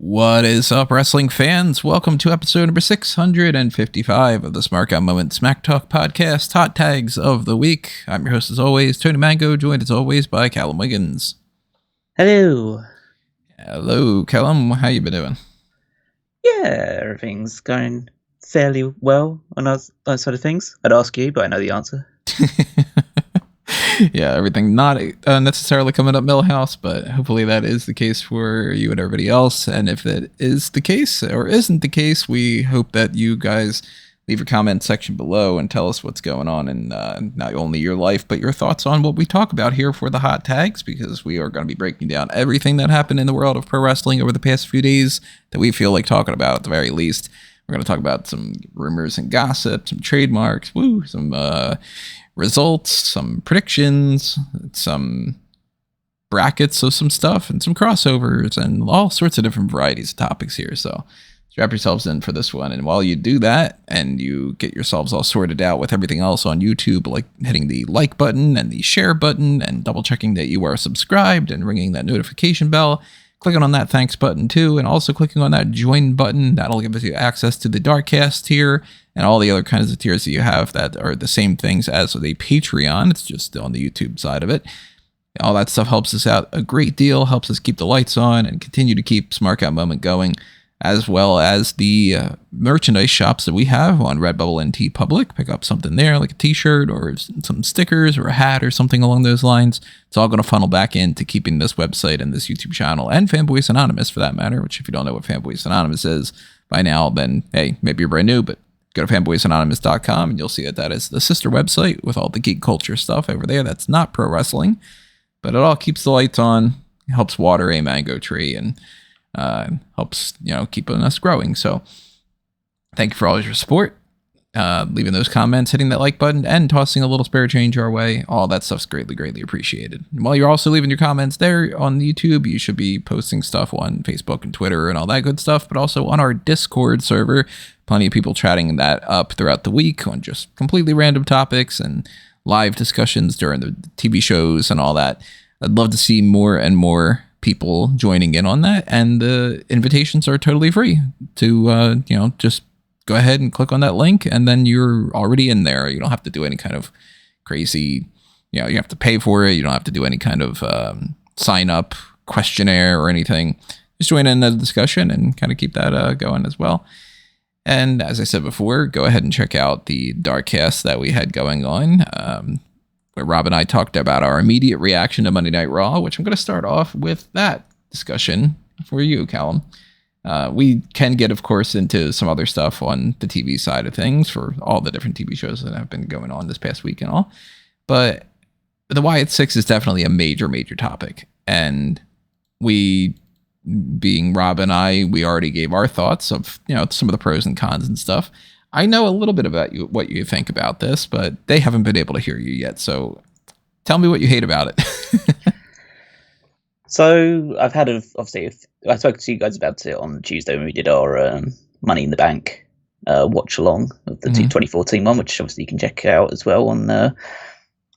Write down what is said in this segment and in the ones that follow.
What is up, wrestling fans? Welcome to episode number 655 of the Smark Moment Smack Talk podcast, Hot Tags of the Week. I'm your host, as always, Tony Mango, joined as always by Callum Wiggins. Hello. Hello, Callum. How you been doing? Yeah, everything's going fairly well on that side of things. I'd ask you, but I know the answer. Yeah, everything not necessarily coming up Millhouse, but hopefully that is the case for you and everybody else. And if it is the case or isn't the case, we hope that you guys leave your comment section below and tell us what's going on in not only your life, but your thoughts on what we talk about here for the hot tags, because we are going to be breaking down everything that happened in the world of pro wrestling over the past few days that we feel like talking about at the very least. We're going to talk about some rumors and gossip, some trademarks, some results, some predictions, some brackets of some stuff, and some crossovers, and all sorts of different varieties of topics here. So strap yourselves in for this one. And while you do that, and you get yourselves all sorted out with everything else on YouTube, like hitting the like button and the share button, and double checking that you are subscribed, and ringing that notification bell, clicking on that thanks button too, and also clicking on that join button. That'll give you access to the Darkcast tier and all the other kinds of tiers that you have that are the same things as the Patreon. It's just on the YouTube side of it. All that stuff helps us out a great deal, helps us keep the lights on and continue to keep Smark Out Moment going, as well as the merchandise shops that we have on Redbubble and TeePublic. Pick up something there, like a t-shirt or some stickers or a hat or something along those lines. It's all going to funnel back into keeping this website and this YouTube channel, and Fanboys Anonymous for that matter, which if you don't know what Fanboys Anonymous is by now, then hey, maybe you're brand new, but go to fanboysanonymous.com and you'll see that is the sister website with all the geek culture stuff over there. That's not pro wrestling, but it all keeps the lights on, helps water a mango tree, and helps, keeping us growing. So thank you for all your support, leaving those comments, hitting that like button, and tossing a little spare change our way. All that stuff's greatly appreciated. And while you're also leaving your comments there on YouTube, you should be posting stuff on Facebook and Twitter and all that good stuff, but also on our Discord server. Plenty of people chatting that up throughout the week on just completely random topics and live discussions during the TV shows and all that. I'd love to see more and more people joining in on that, and the invitations are totally free to just go ahead and click on that link, and then you're already in there. You don't have to do any kind of crazy, you have to pay for it. You don't have to do any kind of sign up questionnaire or anything. Just join in the discussion and kind of keep that going as well. And as I said before, go ahead and check out the Darkcast that we had going on, where Rob and I talked about our immediate reaction to Monday Night Raw, which I'm going to start off with that discussion for you, Callum. We can get, of course, into some other stuff on the TV side of things for all the different TV shows that have been going on this past week and all. But the Wyatt Sick6 is definitely a major topic. And we, being Rob and I, we already gave our thoughts of, some of the pros and cons and stuff. I know a little bit about what you think about this, but they haven't been able to hear you yet. So tell me what you hate about it. So I've had, obviously, I spoke to you guys about it on Tuesday when we did our Money in the Bank watch along of the 2014 one, which obviously you can check out as well on the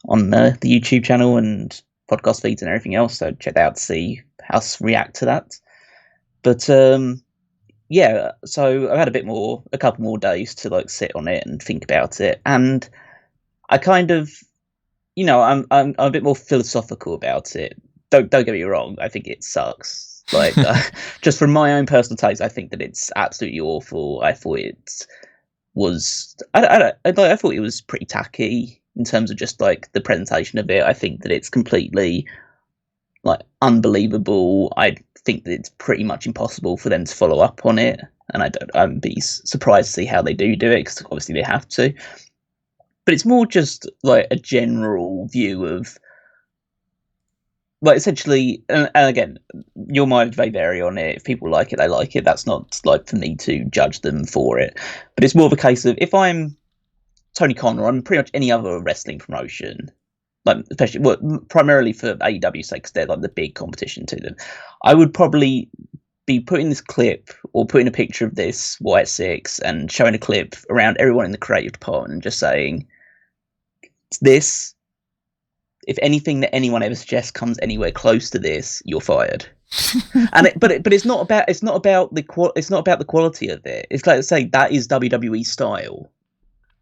YouTube channel and podcast feeds and everything else. So check that out to see how us react to that. But yeah, so I've had a couple more days to sit on it and think about it, and I kind of, I'm a bit more philosophical about it. Don't get me wrong, I think it sucks. Just from my own personal taste, I think that it's absolutely awful. I thought it was, I thought it was pretty tacky in terms of just the presentation of it. I think that it's completely unbelievable. I think that it's pretty much impossible for them to follow up on it, and I'd be surprised to see how they do it, because obviously they have to. But it's more just a general view of essentially, and again, your mind may vary on it. If people like it, they like it. That's not for me to judge them for it. But it's more of a case of, if I'm Tony Khan, or I'm pretty much any other wrestling promotion, especially primarily for AEW's sake, because they're the big competition to them, I would probably be putting this clip or putting a picture of this Wyatt Sick6 and showing a clip around everyone in the creative department and just saying, this if anything that anyone ever suggests comes anywhere close to this, you're fired. But it's not about the quality of it. It's like I say, that is WWE style.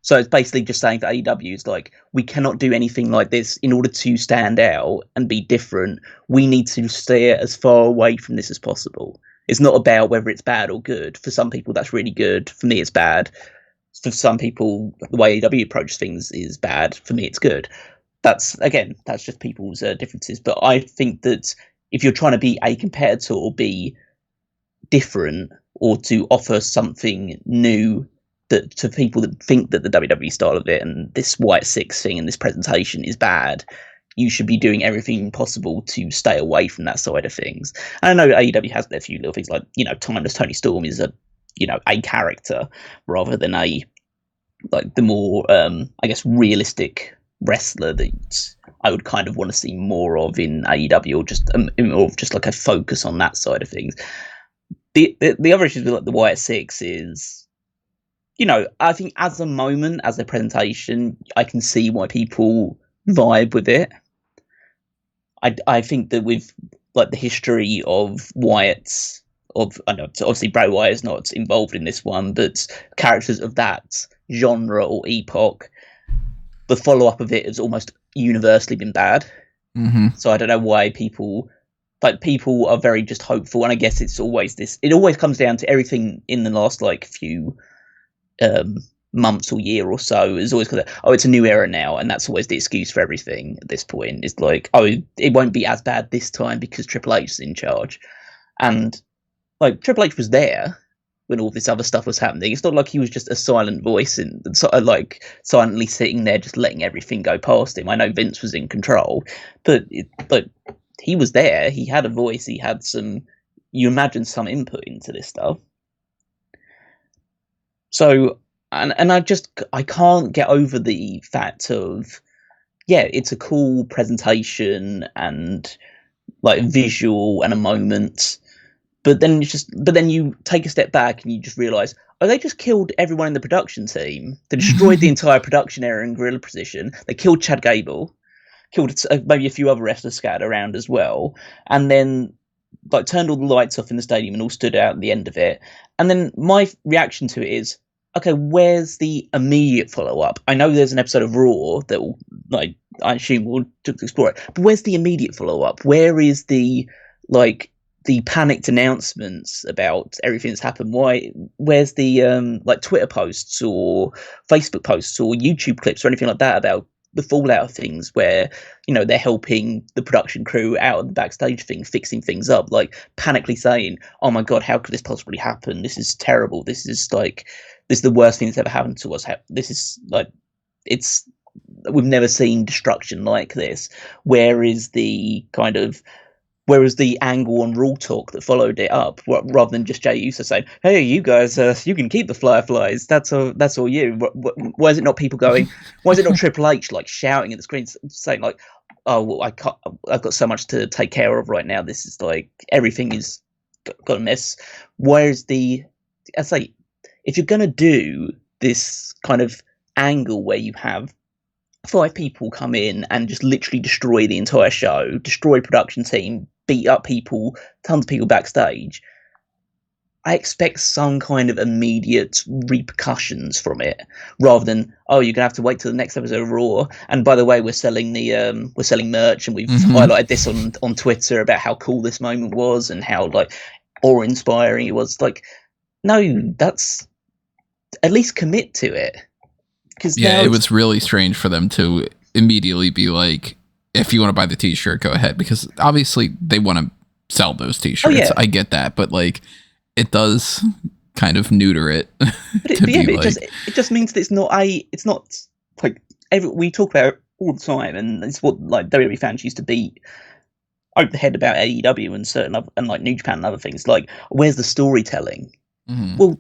So it's basically just saying that AEW is like, we cannot do anything like this in order to stand out and be different. We need to steer as far away from this as possible. It's not about whether it's bad or good. For some people, that's really good. For me, it's bad. For some people, the way AEW approaches things is bad. For me, it's good. That's just people's differences. But I think that if you're trying to be a competitor or be different or to offer something new that to people that think that the WWE style of it and this Wyatt Sick6 thing and this presentation is bad, you should be doing everything possible to stay away from that side of things. And I know AEW has their few little things like, Timeless Tony Storm is a character rather than the more, I guess, realistic wrestler that I would kind of want to see more of in AEW, or just like a focus on that side of things. The other issue with like the Wyatt Sick6 is, I think as a moment, as a presentation, I can see why people vibe with it. I think that with like the history of Wyatt's, I know obviously Bray Wyatt is not involved in this one, but characters of that genre or epoch, the follow-up of it has almost universally been bad. Mm-hmm. So I don't know why people are very just hopeful, and I guess it always comes down to everything in the last like few months or year or so is always because it's a new era now, and that's always the excuse for everything at this point. It's like, it won't be as bad this time because Triple H is in charge, and like Triple H was there when all this other stuff was happening. It's not like he was just a silent voice and sort of like silently sitting there just letting everything go past him. I know Vince was in control, but he was there. He had a voice. He had you imagine some input into this stuff. So, and I can't get over the fact of, it's a cool presentation and like visual and a moment. But then you take a step back and you just realise, they just killed everyone in the production team. They destroyed the entire production area in Gorilla Position. They killed Chad Gable, killed maybe a few other wrestlers scattered around as well, and then like turned all the lights off in the stadium and all stood out at the end of it. And then my reaction to it is, okay, where's the immediate follow-up? I know there's an episode of Raw that will, like, I assume we'll explore it, but where's the immediate follow-up? Where is the panicked announcements about everything that's happened? Where's the like Twitter posts or Facebook posts or YouTube clips or anything like that about the fallout of things where, they're helping the production crew out of the backstage thing, fixing things up, like panically saying, oh my God, how could this possibly happen? This is terrible. This is the worst thing that's ever happened to us. This is like, we've never seen destruction like this. Whereas the angle on Raw Talk that followed it up, rather than just Jey Uso saying, "Hey, you guys, you can keep the Fireflies. That's all you." Why is it not people going? Why is it not Triple H like shouting at the screen, saying like, "Oh, well, I've got so much to take care of right now. This is like everything is got a mess." Where's I say, if you're gonna do this kind of angle where you have 5 people come in and just literally destroy the entire show, destroy production team, beat up people, tons of people backstage, I expect some kind of immediate repercussions from it, rather than, you're gonna have to wait till the next episode of Raw. And by the way, we're selling merch, and we've highlighted this on Twitter about how cool this moment was and how like awe-inspiring it was. Like, no, that's at least commit to it. It was really strange for them to immediately be like, if you want to buy the t-shirt, go ahead, because obviously they want to sell those t-shirts. I get that, but like it does kind of neuter it. It just means that it's not like we talk about it all the time, and it's what like WWE fans used to be over the head about AEW and certain other, and like New Japan and other things. Like, where's the storytelling? Mm-hmm. Well,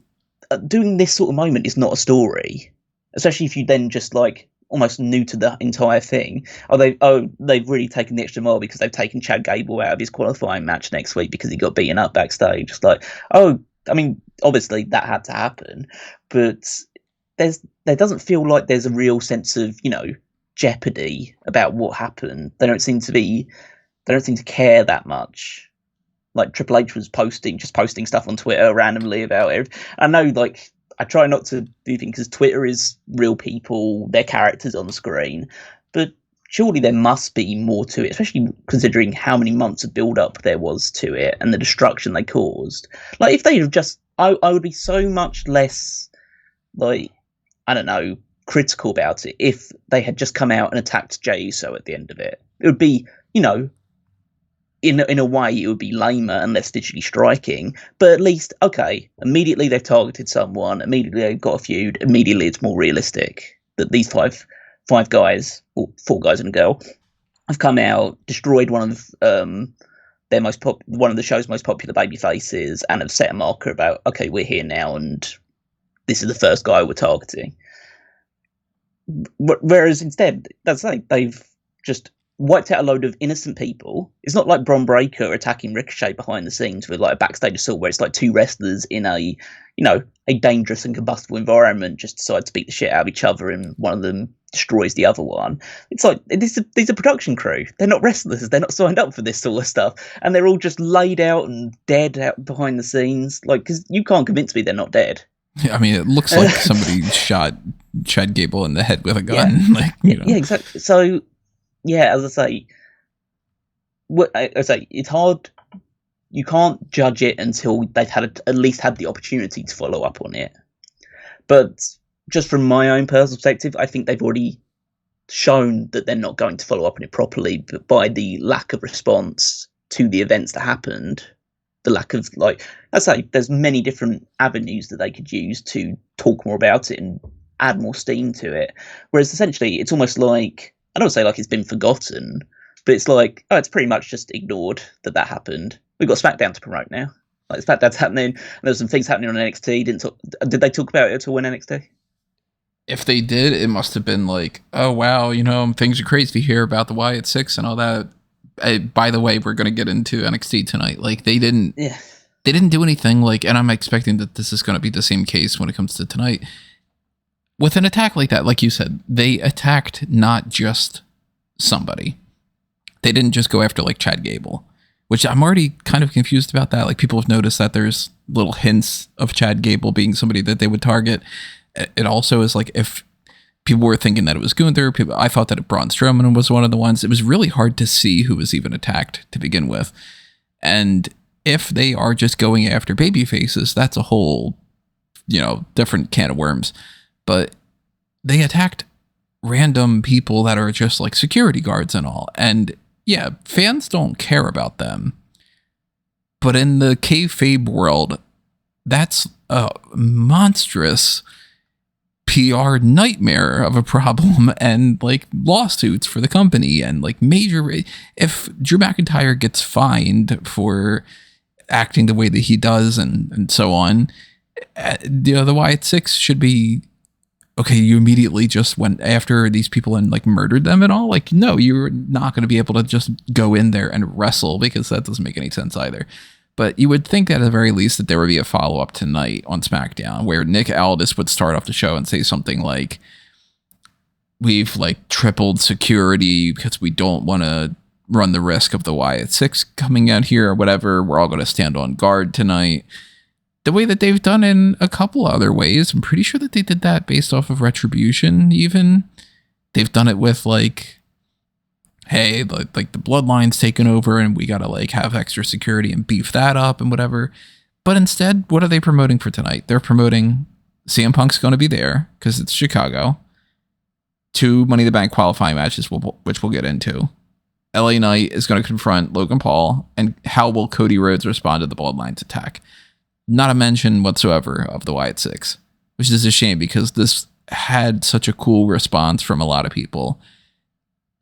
doing this sort of moment is not a story. Especially if you then just like almost new to the entire thing. They've really taken the extra mile because they've taken Chad Gable out of his qualifying match next week because he got beaten up backstage. Just like, I mean, obviously that had to happen, but there doesn't feel like there's a real sense of, jeopardy about what happened. They don't seem to care that much. Like Triple H was posting stuff on Twitter randomly about it. I know, like, I try not to do things because Twitter is real people, their characters on the screen, but surely there must be more to it, especially considering how many months of build-up there was to it and the destruction they caused. Like, if they have just... I would be so much less, like, I don't know, critical about it if they had just come out and attacked Jey Uso at the end of it. It would be, you know, in a way, it would be lamer and less digitally striking, but at least, okay, immediately they've targeted someone, immediately they've got a feud, immediately it's more realistic that these five guys, or 4 guys and a girl, have come out, destroyed one of one of the show's most popular baby faces, and have set a marker about, okay, we're here now, and this is the first guy we're targeting. Whereas instead, that's like they've just wiped out a load of innocent people. It's not like Bron Breakker attacking Ricochet behind the scenes with like a backstage assault where it's like 2 wrestlers in a dangerous and combustible environment just decide to beat the shit out of each other and one of them destroys the other one. It's like these are production crew. They're not wrestlers. They're not signed up for this sort of stuff, and they're all just laid out and dead out behind the scenes. Like, because you can't convince me they're not dead. Yeah, I mean, it looks like somebody shot Chad Gable in the head with a gun. Yeah. Like, you know. Yeah, exactly. So, yeah, as I say, it's hard. You can't judge it until they've at least had the opportunity to follow up on it. But just from my own personal perspective, I think they've already shown that they're not going to follow up on it properly, but by the lack of response to the events that happened, the lack of, like, I say, there's many different avenues that they could use to talk more about it and add more steam to it. Whereas essentially, it's almost like, I don't say like it's been forgotten, but it's like, oh, it's pretty much just ignored that happened. We've got SmackDown to promote now. Like, SmackDown's happening. There's some things happening on NXT. Did they talk about it at all in NXT? If they did, it must have been like, oh, wow, you know, things are crazy here about the Wyatt Six and all that. By the way, we're going to get into NXT tonight. Like, they didn't do anything, like, and I'm expecting that this is going to be the same case when it comes to tonight. With an attack like that, like you said, they attacked not just somebody. They didn't just go after, like, Chad Gable, which I'm already kind of confused about that. Like, people have noticed that there's little hints of Chad Gable being somebody that they would target. It also is like, if people were thinking that it was Gunther, I thought that Braun Strowman was one of the ones. It was really hard to see who was even attacked to begin with. And if they are just going after baby faces, that's a whole, you know, different can of worms. But they attacked random people that are just like security guards and all. And yeah, fans don't care about them. But in the kayfabe world, that's a monstrous PR nightmare of a problem, and like lawsuits for the company, and like major. If Drew McIntyre gets fined for acting the way that he does and so on, you know, the Wyatt Six should be okay. You immediately just went after these people and like murdered them and all. Like, no, you're not going to be able to just go in there and wrestle, because that doesn't make any sense either. But you would think that at the very least that there would be a follow-up tonight on SmackDown where Nick Aldis would start off the show and say something like, we've like tripled security because we don't want to run the risk of the Wyatt Six coming out here or whatever. We're all going to stand on guard tonight. The way that they've done in a couple other ways. I'm pretty sure that they did that based off of Retribution even. They've done it with like, hey, like the bloodline's taken over and we gotta like have extra security and beef that up and whatever. But instead, what are they promoting for tonight? They're promoting CM Punk's going to be there because it's Chicago. 2 Money in the Bank qualifying matches, which we'll get into. LA Knight is going to confront Logan Paul, and how will Cody Rhodes respond to the Bloodline's attack? Not a mention whatsoever of the Wyatt Six, which is a shame because this had such a cool response from a lot of people.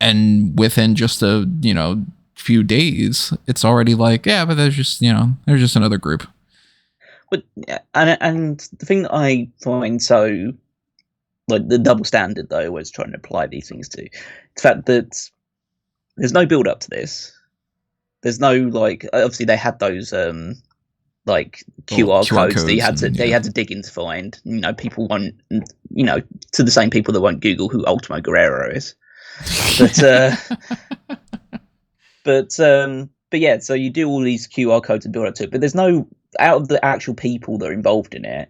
And within just a, you know, few days, it's already like, yeah, but there's just, you know, there's just another group. But and the thing that I find so, like, the double standard that I always try and apply these things to, the fact that there's no build up to this. There's no, like, obviously they had those like QR codes that you had to they had to dig in to find. You know, people won't, you know, to the same people that won't Google who Ultimo Guerrero is. But yeah, so you do all these QR codes and build up to it, but there's no, out of the actual people that are involved in it,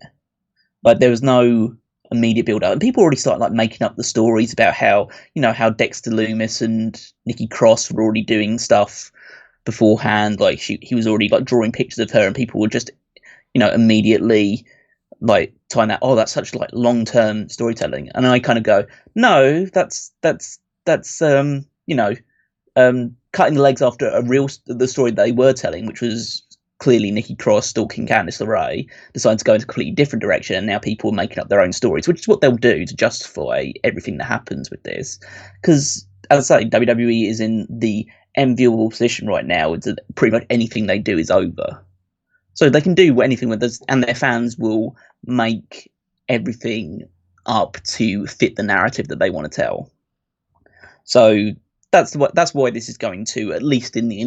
like there was no immediate build up, and people already started like making up the stories about how, you know, how Dexter Loomis and Nikki Cross were already doing stuff beforehand, like he was already like drawing pictures of her, and people were just, you know, immediately like tying that, oh, that's such like long-term storytelling. And I kind of go, no, that's you know, cutting the legs after the story they were telling, which was clearly Nikki Cross stalking Candice LeRae, decided to go in a completely different direction, and now people are making up their own stories, which is what they'll do to justify everything that happens with this. Because, as I say, WWE is in the enviable position right now. It's pretty much anything they do is over. So they can do anything with this, and their fans will make everything up to fit the narrative that they want to tell. So that's why this is going to, at least in the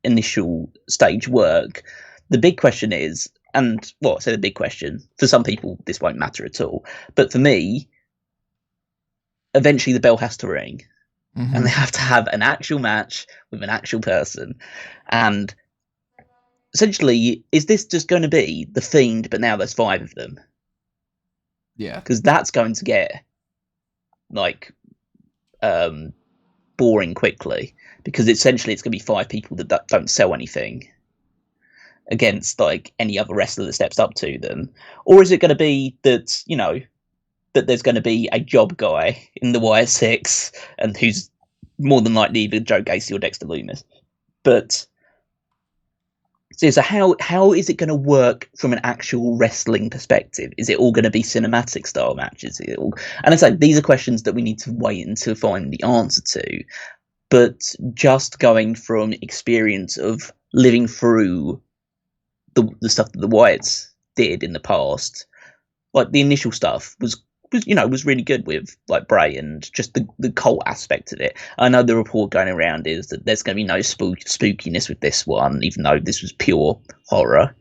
initial stage, work. The big question is, and well, I say the big question, for some people this won't matter at all, but for me, eventually the bell has to ring, and they have to have an actual match with an actual person. And essentially, is this just going to be The Fiend, but now there's 5 of them? Yeah. Because that's going to get, like, boring quickly, because essentially it's going to be 5 people that don't sell anything against, like, any other wrestler that steps up to them. Or is it going to be that, you know, that there's going to be a job guy in the Wyatt Six, and who's more than likely either Joe Gacy or Dexter Loomis? But so how is it going to work from an actual wrestling perspective? Is it all going to be cinematic style matches? And I say these are questions that we need to wait until find the answer to. But just going from experience of living through the stuff that the Wyatts did in the past, like the initial stuff was really good with like Bray and just the cult aspect of it. I know the report going around is that there's going to be no spookiness with this one, even though this was pure horror.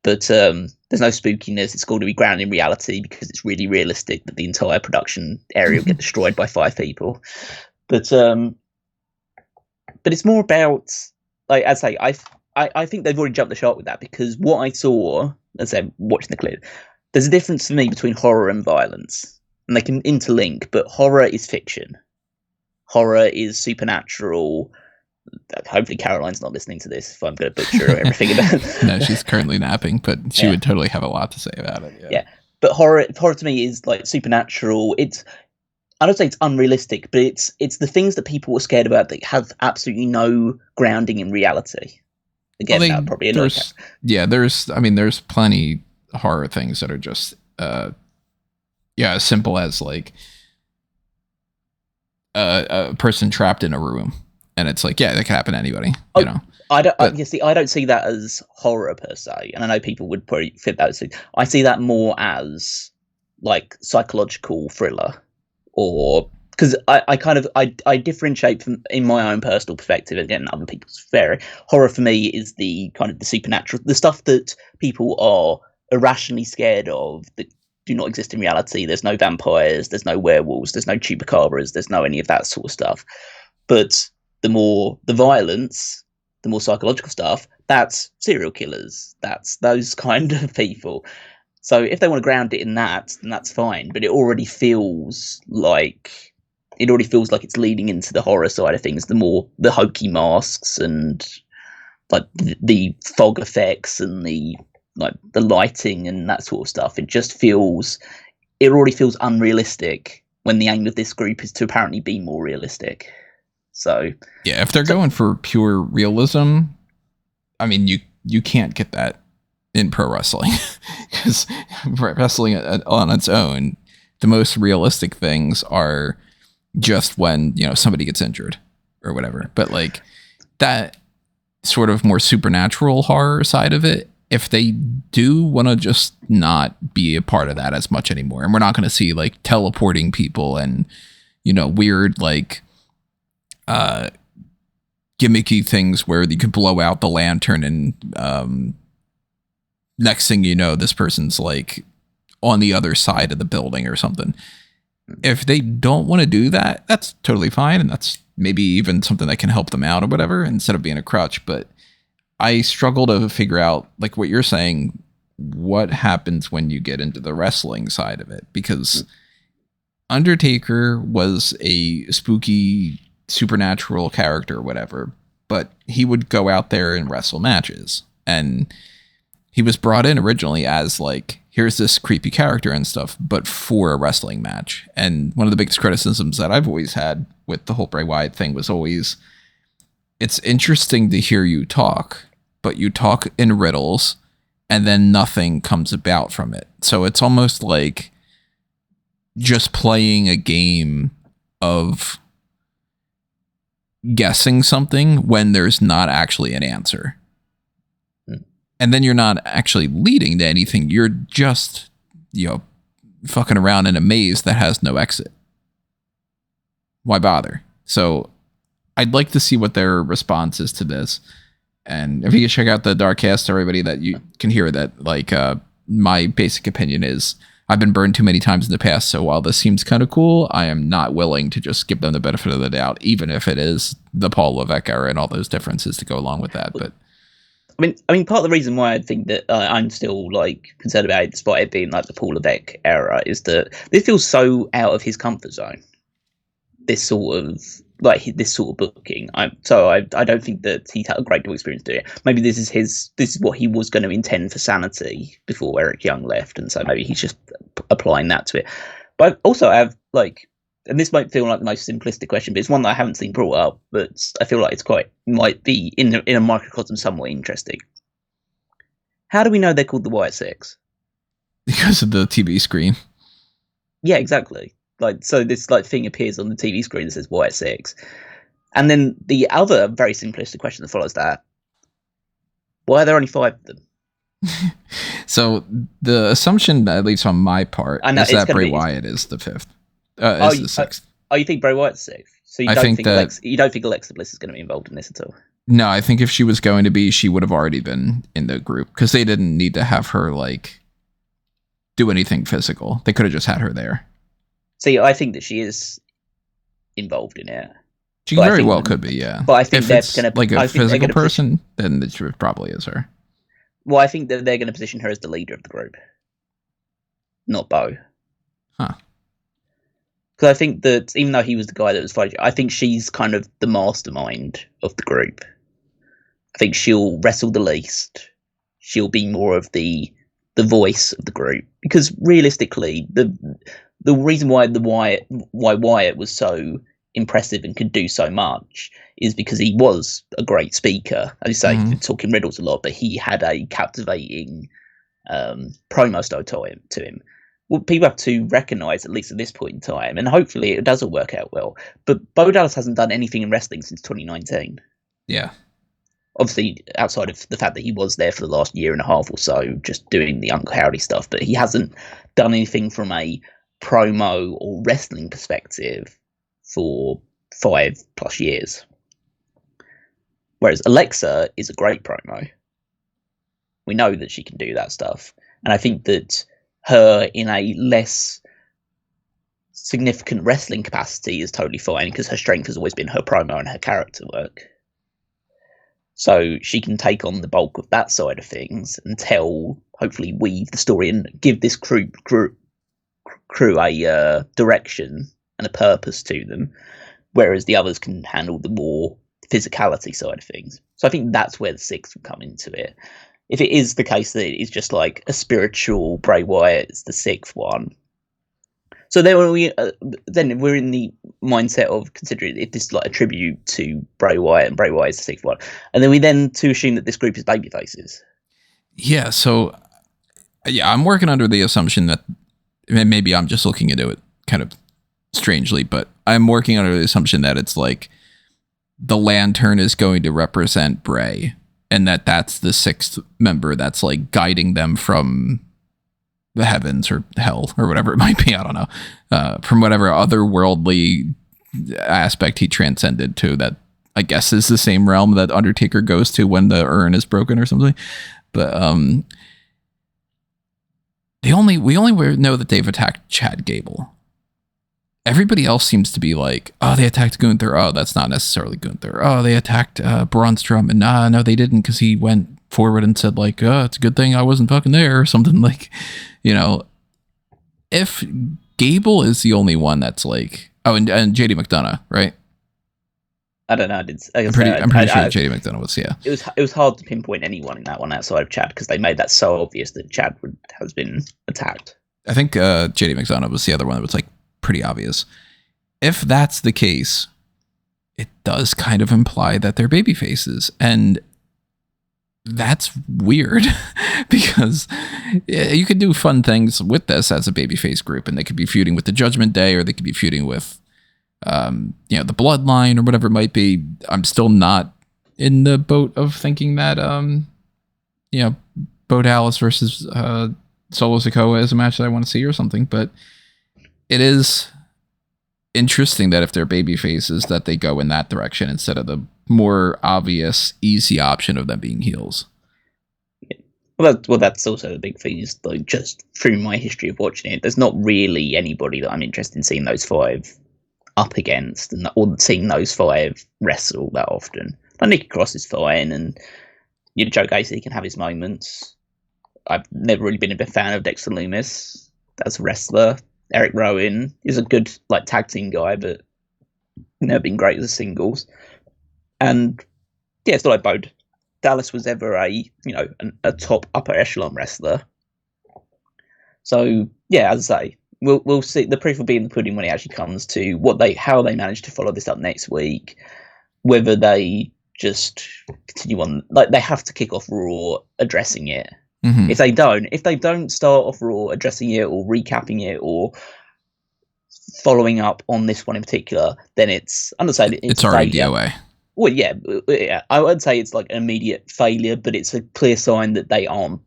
But there's no spookiness. It's going to be grounded in reality, because it's really realistic that the entire production area will get destroyed by 5 people. But it's more about, like, as I say, I think they've already jumped the shark with that, because what I saw, as I'm watching the clip, there's a difference for me between horror and violence, and they can interlink, but horror is fiction. Horror is supernatural. Hopefully Caroline's not listening to this if I'm going to butcher everything about it. No, she's currently napping, but she would totally have a lot to say about it. Yeah. But horror to me is like supernatural. I don't say it's unrealistic, but it's the things that people are scared about that have absolutely no grounding in reality. Again, that would probably annoy Kat. Yeah, there's plenty horror things that are just as simple as like a person trapped in a room, and it's like, yeah, that can happen to anybody, you know. I don't see that as horror per se, and I know people would probably fit that. I see that more as like psychological thriller, or because I differentiate from, in my own personal perspective, again, other people's fair. Horror for me is the kind of the supernatural, the stuff that people are irrationally scared of, that do not exist in reality. There's no vampires, there's no werewolves, there's no chupacabras, there's no any of that sort of stuff. But the more the violence, the more psychological stuff, that's serial killers, that's those kind of people. So if they want to ground it in that, then that's fine. But it already feels like it's leading into the horror side of things. The more the hokey masks and like the fog effects and the lighting and that sort of stuff, it already feels unrealistic, when the aim of this group is to apparently be more realistic. So yeah, if they're going for pure realism, I mean, you can't get that in pro wrestling, because wrestling on its own, the most realistic things are just when, you know, somebody gets injured or whatever. But like that sort of more supernatural horror side of it, if they do want to just not be a part of that as much anymore, and we're not going to see like teleporting people and, you know, weird like gimmicky things where you could blow out the lantern and next thing you know, this person's like on the other side of the building or something. If they don't want to do that, that's totally fine. And that's maybe even something that can help them out or whatever, instead of being a crutch. But I struggle to figure out, like what you're saying, what happens when you get into the wrestling side of it. Because Undertaker was a spooky supernatural character or whatever, but he would go out there and wrestle matches. And he was brought in originally as like, here's this creepy character and stuff, but for a wrestling match. And one of the biggest criticisms that I've always had with the whole Bray Wyatt thing was always, it's interesting to hear you talk, but you talk in riddles and then nothing comes about from it. So it's almost like just playing a game of guessing something when there's not actually an answer. And then you're not actually leading to anything. You're just, fucking around in a maze that has no exit. Why bother? So I'd like to see what their response is to this. And if you can check out the Darkcast, everybody, that you can hear that, like, my basic opinion is I've been burned too many times in the past. So while this seems kind of cool, I am not willing to just give them the benefit of the doubt, even if it is the Paul Levesque era and all those differences to go along with that. But I mean, part of the reason why I think that I'm still like concerned about it, despite it being like the Paul Levesque era, is that this feels so out of his comfort zone. This sort of booking. I don't think that he's had a great deal of experience doing it. Maybe this is what he was going to intend for Sanity before Eric Young left, and so maybe he's just applying that to it. But also, I have like. And this might feel like the most simplistic question, but it's one that I haven't seen brought up, but I feel like might be in a microcosm somewhat interesting. How do we know they're called the Wyatt Six? Because of the TV screen. Yeah, exactly. Like, so this like thing appears on the TV screen that says Wyatt Six. And then the other very simplistic question that follows that, why are there only 5 of them? So the assumption, at least on my part, is that Bray Wyatt is the 5th. Is the 6th. You think Bray Wyatt's 6th? So you don't think Alexa Bliss is going to be involved in this at all? No, I think if she was going to be, she would have already been in the group, because they didn't need to have her like do anything physical. They could have just had her there. See, I think that she is involved in it. She very well could be, yeah. But I think if it's like a physical person, then it probably is her. Well, I think that they're going to position her as the leader of the group, not Bo. Huh. Because I think that even though he was the guy that was fighting, I think she's kind of the mastermind of the group. I think she'll wrestle the least. She'll be more of the voice of the group. Because realistically, the reason why Wyatt was so impressive and could do so much is because he was a great speaker. As you say, talking riddles a lot, but he had a captivating promo style to him. Well, people have to recognise, at least at this point in time, and hopefully it doesn't work out well. But Bo Dallas hasn't done anything in wrestling since 2019. Yeah. Obviously, outside of the fact that he was there for the last year and a half or so, just doing the Uncle Howdy stuff, but he hasn't done anything from a promo or wrestling perspective for 5+ years. Whereas Alexa is a great promo. We know that she can do that stuff. And I think that her in a less significant wrestling capacity is totally fine, because her strength has always been her promo and her character work. So she can take on the bulk of that side of things and hopefully weave the story and give this crew a direction and a purpose to them, whereas the others can handle the more physicality side of things. So I think that's where the 6 will come into it. If it is the case that it's just like a spiritual Bray Wyatt, it's the 6th one. So then we're in the mindset of considering if this is like a tribute to Bray Wyatt and Bray Wyatt is the 6th one, and then we to assume that this group is babyfaces. Yeah. So I'm working under the assumption that maybe I'm just looking into it kind of strangely, but I'm working under the assumption that it's like the lantern is going to represent Bray, and that's the 6th member that's like guiding them from the heavens or hell or whatever it might be. I don't know. From whatever otherworldly aspect he transcended to, that I guess is the same realm that Undertaker goes to when the urn is broken or something. But we only know that they've attacked Chad Gable. everybody else seems to be like, oh, they attacked Gunther. Oh, that's not necessarily Gunther. Oh, they attacked Braun Strowman. No, they didn't, because he went forward and said like, oh, it's a good thing I wasn't fucking there, or something. Like, you know, if Gable is the only one that's like, oh, and JD McDonough, right? I don't know. I'm pretty sure JD McDonough was, yeah. It was hard to pinpoint anyone in that one outside of Chad, because they made that so obvious that Chad has been attacked. I think JD McDonough was the other one that was like pretty obvious. If that's the case, it does kind of imply that they're baby faces, and that's weird because you could do fun things with this as a babyface group, and they could be feuding with the Judgment Day, or they could be feuding with the Bloodline, or whatever it might be. I'm still not in the boat of thinking that Bo Dallas versus Solo Sikoa is a match that I want to see or something, but it is interesting that if they're baby faces, that they go in that direction instead of the more obvious, easy option of them being heels. Well, that's also the big thing, is like, just through my history of watching it, there's not really anybody that I'm interested in seeing those five up against, or seeing those five wrestle that often. Like, Nikki Cross is fine, and Joe Gacy can have his moments. I've never really been a big fan of Dexter Lumis as a wrestler. Eric Rowan is a good tag team guy, but never been great as a singles. And yeah, it's not like Bo Dallas was ever a top upper echelon wrestler. So yeah, as I say, we'll see. The proof will be in the pudding when it actually comes to how they manage to follow this up next week. Whether they just continue on, they have to kick off Raw addressing it. Mm-hmm. If they don't start off Raw addressing it, or recapping it, or following up on this one in particular, then it's already DOA. Well, yeah, I would say it's like an immediate failure, but it's a clear sign that they aren't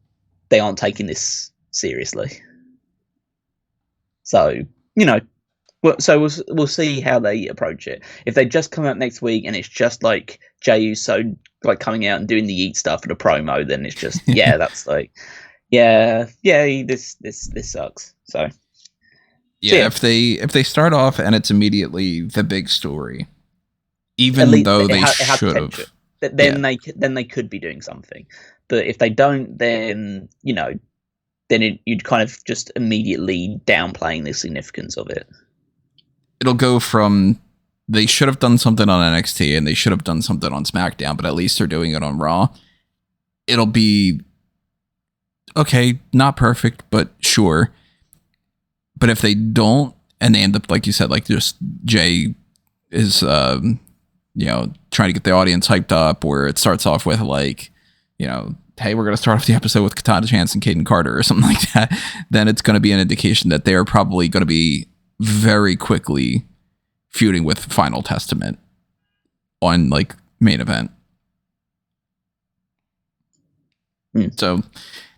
taking this seriously. So we'll see how they approach it. If they just come out next week and it's just like Jey Uso coming out and doing the Eat stuff for the promo, then it's just that's like this sucks. So yeah, if they start off and it's immediately the big story, even though they should have, then they could be doing something. But if they don't, then you'd kind of just immediately downplaying the significance of it. It'll go from they should have done something on NXT and they should have done something on SmackDown, but at least they're doing it on Raw. It'll be okay, not perfect, but sure. But if they don't, and they end up, like you said, like just Jay is trying to get the audience hyped up, or it starts off with hey, we're going to start off the episode with Katana Chance and Caden Carter or something like that, then it's going to be an indication that they're probably going to be very quickly feuding with Final Testament on main event. So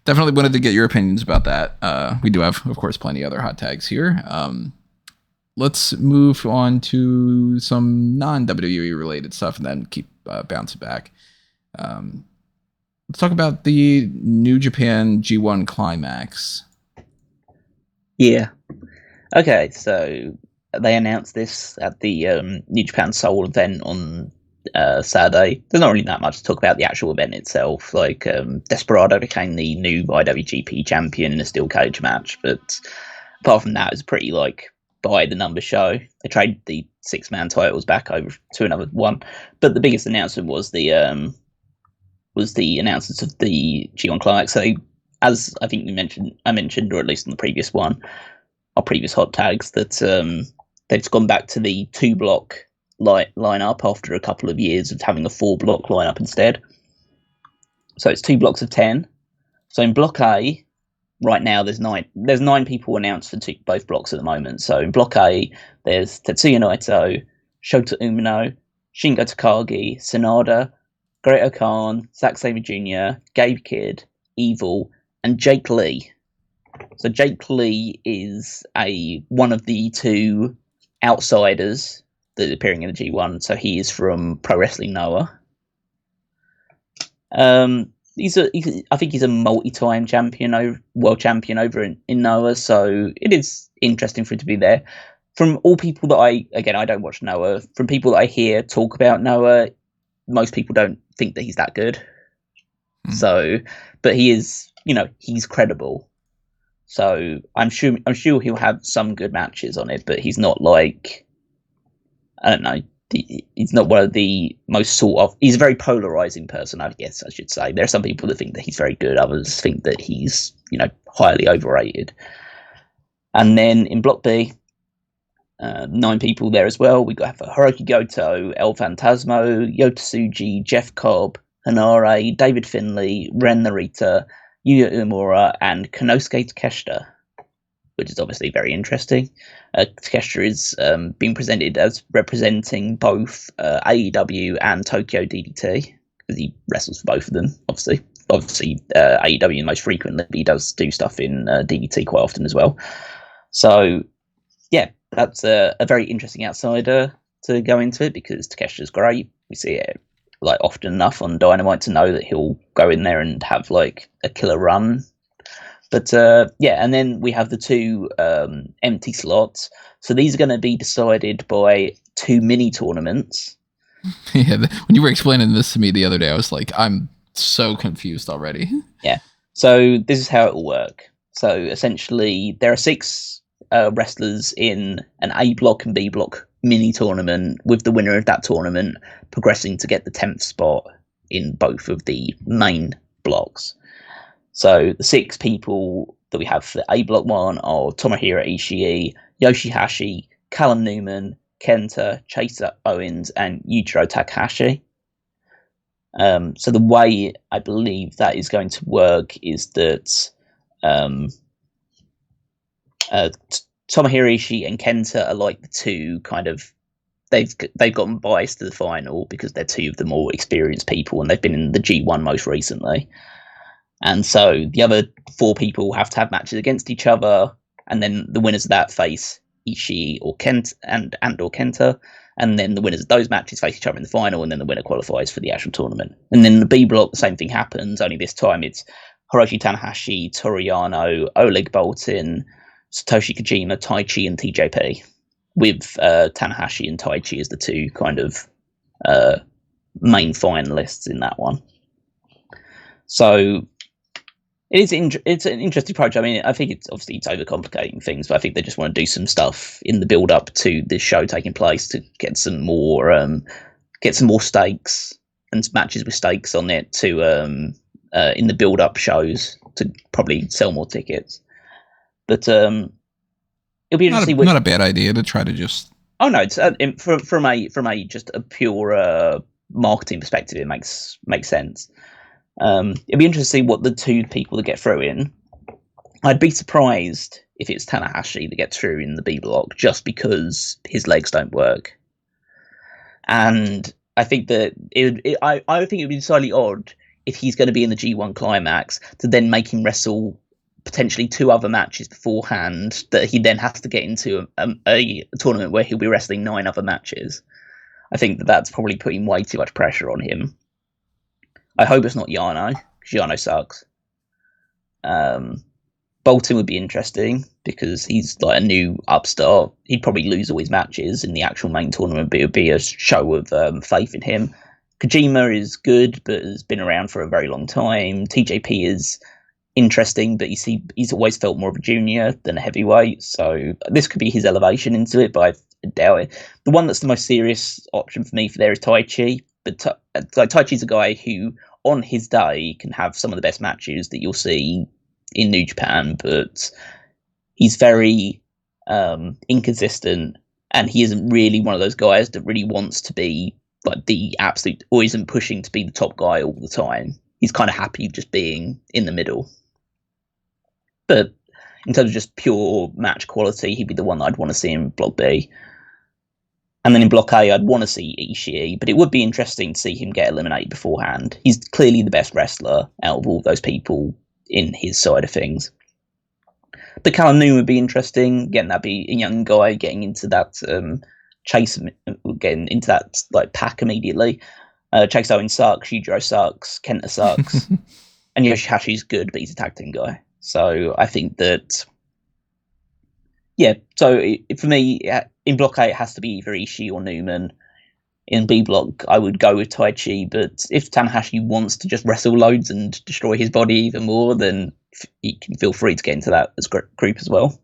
definitely wanted to get your opinions about that. We do have, of course, plenty of other hot tags here. Let's move on to some non-WWE related stuff and then keep bouncing back. Let's talk about the New Japan G1 Climax. Yeah. Okay, so they announced this at the New Japan Seoul event on Saturday. There's not really that much to talk about the actual event itself. Desperado became the new IWGP champion in a steel cage match, but apart from that, it was pretty by the number show. They traded the 6-man titles back over to another one, but the biggest announcement was the announcements of the G1 Climax. So, as I think I mentioned, or at least on the previous one, our previous hot tags, that they've gone back to the 2-block lineup after a couple of years of having a 4-block lineup instead. So it's 2 blocks of 10. So in Block A, right now there's 9 people announced for both blocks at the moment. So in Block A, there's Tetsuya Naito, Shota Umino, Shingo Takagi, Sanada, Great Khan, Zack Sabre Jr., Gabe Kidd, Evil, and Jake Lee. So Jake Lee is one of the 2 outsiders that are appearing in the G1. So he is from Pro Wrestling Noah. I think he's a multi-time world champion over in Noah. So it is interesting for him to be there. from all people that I don't watch Noah. From people that I hear talk about Noah, most people don't think that he's that good. So, but he is, he's credible. So I'm sure he'll have some good matches on it, but he's not like, I don't know, he's not one of the most he's a very polarizing person, I guess I should say. There are some people that think that he's very good, others think that he's, highly overrated. And then in Block B, 9 people there as well. We got Hiroki Goto, El Phantasmo, Yota Tsuji, Jeff Cobb, Hanare, David Finlay, Ren Narita, Yuya Uemura, and Konosuke Takeshita, which is obviously very interesting. Takeshita is being presented as representing both AEW and Tokyo DDT, because he wrestles for both of them, obviously. Obviously, AEW most frequently, but he does do stuff in DDT quite often as well. So, yeah, that's a very interesting outsider to go into it, because Takeshita's great. We see it often enough on Dynamite to know that he'll go in there and have a killer run. But and then we have the 2 empty slots. So these are going to be decided by 2 mini tournaments. Yeah, when you were explaining this to me the other day, I was like, I'm so confused already. Yeah. So this is how it will work. So essentially, there are 6 wrestlers in an A block and B block mini tournament, with the winner of that tournament progressing to get the 10th spot in both of the main blocks. So the 6 people that we have for A block 1 are Tomohiro Ishii, Yoshihashi, Callum Newman, Kenta, Chase Owens, and Yujiro Takahashi. So the way I believe that is going to work is that Tomohiro Ishii and Kenta are like the 2 kind of, they've gotten biased to the final because they're 2 of the more experienced people, and they've been in the G1 most recently. And so the other 4 people have to have matches against each other, and then the winners of that face Ishii or Kent and or Kenta, and then the winners of those matches face each other in the final, and then the winner qualifies for the actual tournament. And then in the B block, the same thing happens, only this time it's Hiroshi Tanahashi, Toru Yano, Oleg Boltin, Satoshi Kojima, Taichi, and TJP, with Tanahashi and Taichi as the 2 kind of main finalists in that one. So it's an interesting approach. I mean, I think it's overcomplicating things, but I think they just want to do some stuff in the build up to this show taking place to get some more stakes and matches with stakes on it to in the build up shows to probably sell more tickets. But it'll be interesting. Not a bad idea to try to just. Oh no! It's, from a just a pure marketing perspective, it makes sense. It'd be interesting to see what the 2 people that get through in. I'd be surprised if it's Tanahashi that gets through in the B block, just because his legs don't work. And I think that I think it would be slightly odd if he's going to be in the G1 Climax to then make him wrestle potentially 2 other matches beforehand that he then has to get into a tournament where he'll be wrestling 9 other matches. I think that's probably putting way too much pressure on him. I hope it's not Yano, because Yano sucks. Bolton would be interesting, because he's a new upstart. He'd probably lose all his matches in the actual main tournament, but it would be a show of faith in him. Kojima is good, but has been around for a very long time. TJP is interesting, but he's always felt more of a junior than a heavyweight, so this could be his elevation into it, but I doubt it. The one that's the most serious option for me there is Taichi, but Taichi's a guy who, on his day, can have some of the best matches that you'll see in New Japan, but he's very inconsistent, and he isn't really one of those guys that really wants to be the absolute, or isn't pushing to be the top guy all the time. He's kind of happy just being in the middle. But in terms of just pure match quality, he'd be the one that I'd want to see in Block B. And then in Block A, I'd want to see Ishii, but it would be interesting to see him get eliminated beforehand. He's clearly the best wrestler out of all those people in his side of things. But Callum Newman would be interesting. Again, that'd be a young guy getting into that chase, getting into that pack immediately. Chase Owens sucks, Yujiro sucks, Kenta sucks, and Yoshihashi's good, but he's a tag team guy. So I think that Yeah, so for me, in Block A, it has to be either Ishii or Newman. In B Block, I would go with Taichi, but if Tanahashi wants to just wrestle loads and destroy his body even more, then he can feel free to get into that as group as well.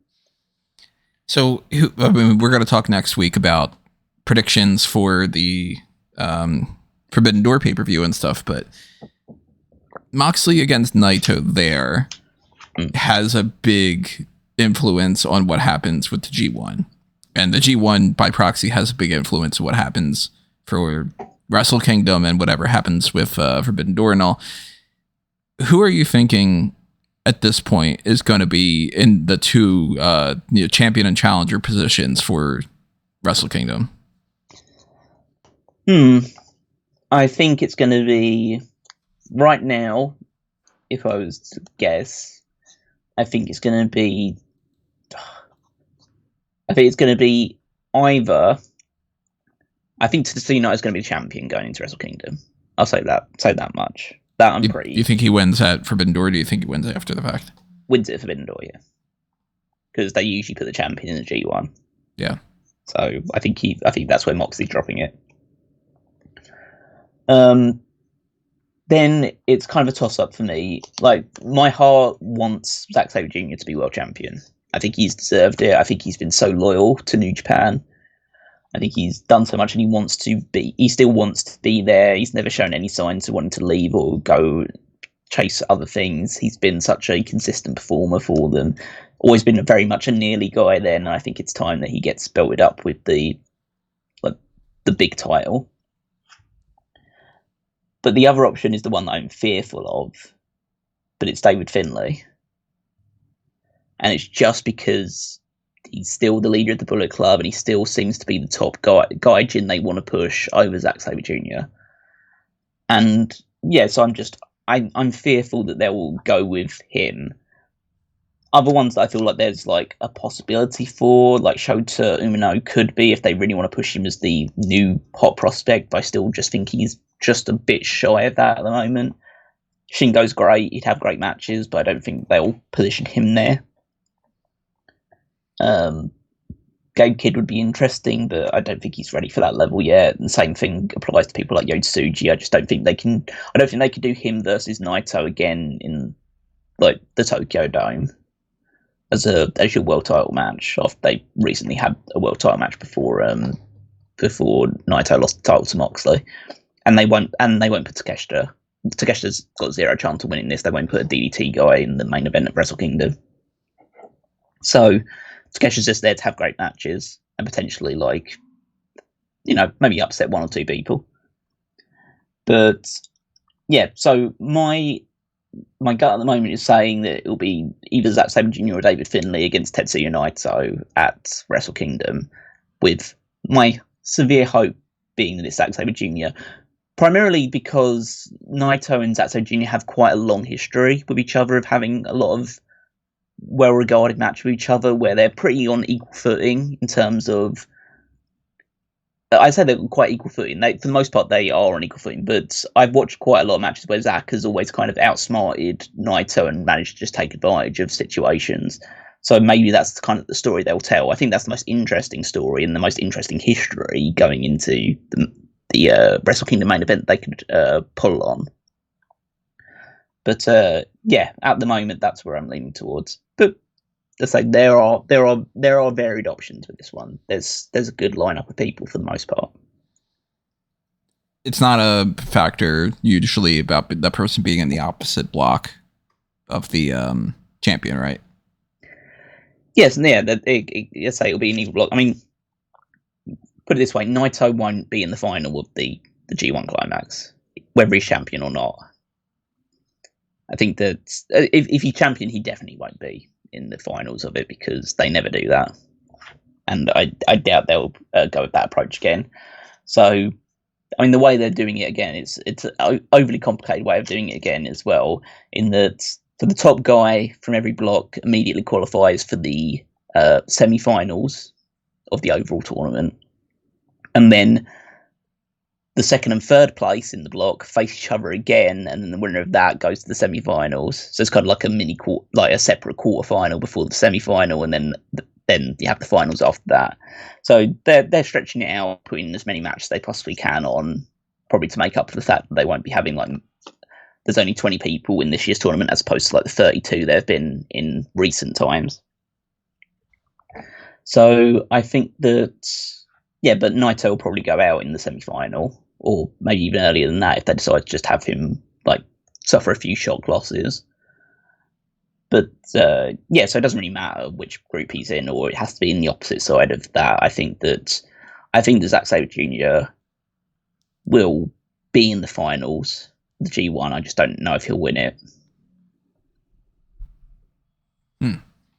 So, I mean, we're going to talk next week about predictions for the Forbidden Door pay-per-view and stuff, but Moxley against Naito there has a big influence on what happens with the G1. And the G1 by proxy has a big influence on what happens for Wrestle Kingdom and whatever happens with Forbidden Door and all. Who are you thinking at this point is going to be in the two champion and challenger positions for Wrestle Kingdom? I think it's going to be, right now, if I was to guess, I think it's going to be either. I think Tetsuya Naito is going to be the champion going into Wrestle Kingdom. I'll say that much. That I'm pretty. You think he wins at Forbidden Door? Or do you think he wins after the fact? Wins it at Forbidden Door, yeah. Because they usually put the champion in the G1. Yeah. So I think that's where Moxley's dropping it. Then it's kind of a toss-up for me. Like, my heart wants Zack Sabre Jr. to be world champion. I think he's deserved it. I think he's been so loyal to New Japan. I think he's done so much, and he still wants to be there. He's never shown any signs of wanting to leave or go chase other things. He's been such a consistent performer for them. Always been very much a nearly guy then, and I think it's time that he gets belted up with the big title. But the other option is the one that I'm fearful of, but it's David Finlay. And it's just because he's still the leader of the Bullet Club, and he still seems to be the top gaijin they want to push over Zack Sabre Jr. And yeah, so I'm fearful that they will go with him. Other ones that I feel like there's like a possibility for, like Shota Umino could be, if they really want to push him as the new hot prospect, but I still just think he's just a bit shy of that at the moment. Shingo's great, he'd have great matches, but I don't think they'll position him there. Gabe Kidd would be interesting, but I don't think he's ready for that level yet. And same thing applies to people like Yotsuji. I don't think they can do him versus Naito again in like the Tokyo Dome as your world title match. After they recently had a world title match before Naito lost the title to Moxley, and they won't put Takeshita. Takeshita's got zero chance of winning this. They won't put a DDT guy in the main event of Wrestle Kingdom. So Takeshi's just there to have great matches and potentially, like, maybe upset one or two people. But yeah, so my gut at the moment is saying that it will be either Zack Sabre Jr. or David Finlay against Tetsuya Naito at Wrestle Kingdom, with my severe hope being that it's Zack Sabre Jr. Primarily because Naito and Zack Sabre Jr. have quite a long history with each other of having a lot of well-regarded match with each other where they're pretty on equal footing in terms of, I say they're quite equal footing. For the most part, they are on equal footing, but I've watched quite a lot of matches where Zack has always kind of outsmarted Naito and managed to just take advantage of situations. So maybe that's kind of the story they'll tell. I think that's the most interesting story and the most interesting history going into the Wrestle Kingdom main event they could pull on. But yeah, at the moment, that's where I'm leaning towards. But let's say there are varied options with this one. There's a good lineup of people for the most part. It's not a factor usually about that person being in the opposite block of the champion, right? Yes, and yeah, let's say it'll be an equal block. I mean, put it this way: Naito won't be in the final of the G1 Climax, whether he's champion or not. I think that if he's champion, he definitely won't be in the finals of it because they never do that. And I doubt they'll go with that approach again. So, I mean, the way they're doing it again, it's an overly complicated way of doing it again as well, in that for the top guy from every block immediately qualifies for the semi-finals of the overall tournament. And then the second and third place in the block face each other again, and then the winner of that goes to the semi-finals. So it's kind of like a separate quarter-final before the semi-final, and then you have the finals after that. So they're stretching it out, putting as many matches as they possibly can on, probably to make up for the fact that they won't be having there's only 20 people in this year's tournament as opposed to the 32 there have been in recent times. So I think that, but Naito will probably go out in the semi-final, or maybe even earlier than that if they decide to just have him suffer a few shock losses. But so it doesn't really matter which group he's in, or it has to be in the opposite side of that. I think that Zack Sabre Jr. will be in the finals, the G1. I just don't know if he'll win it.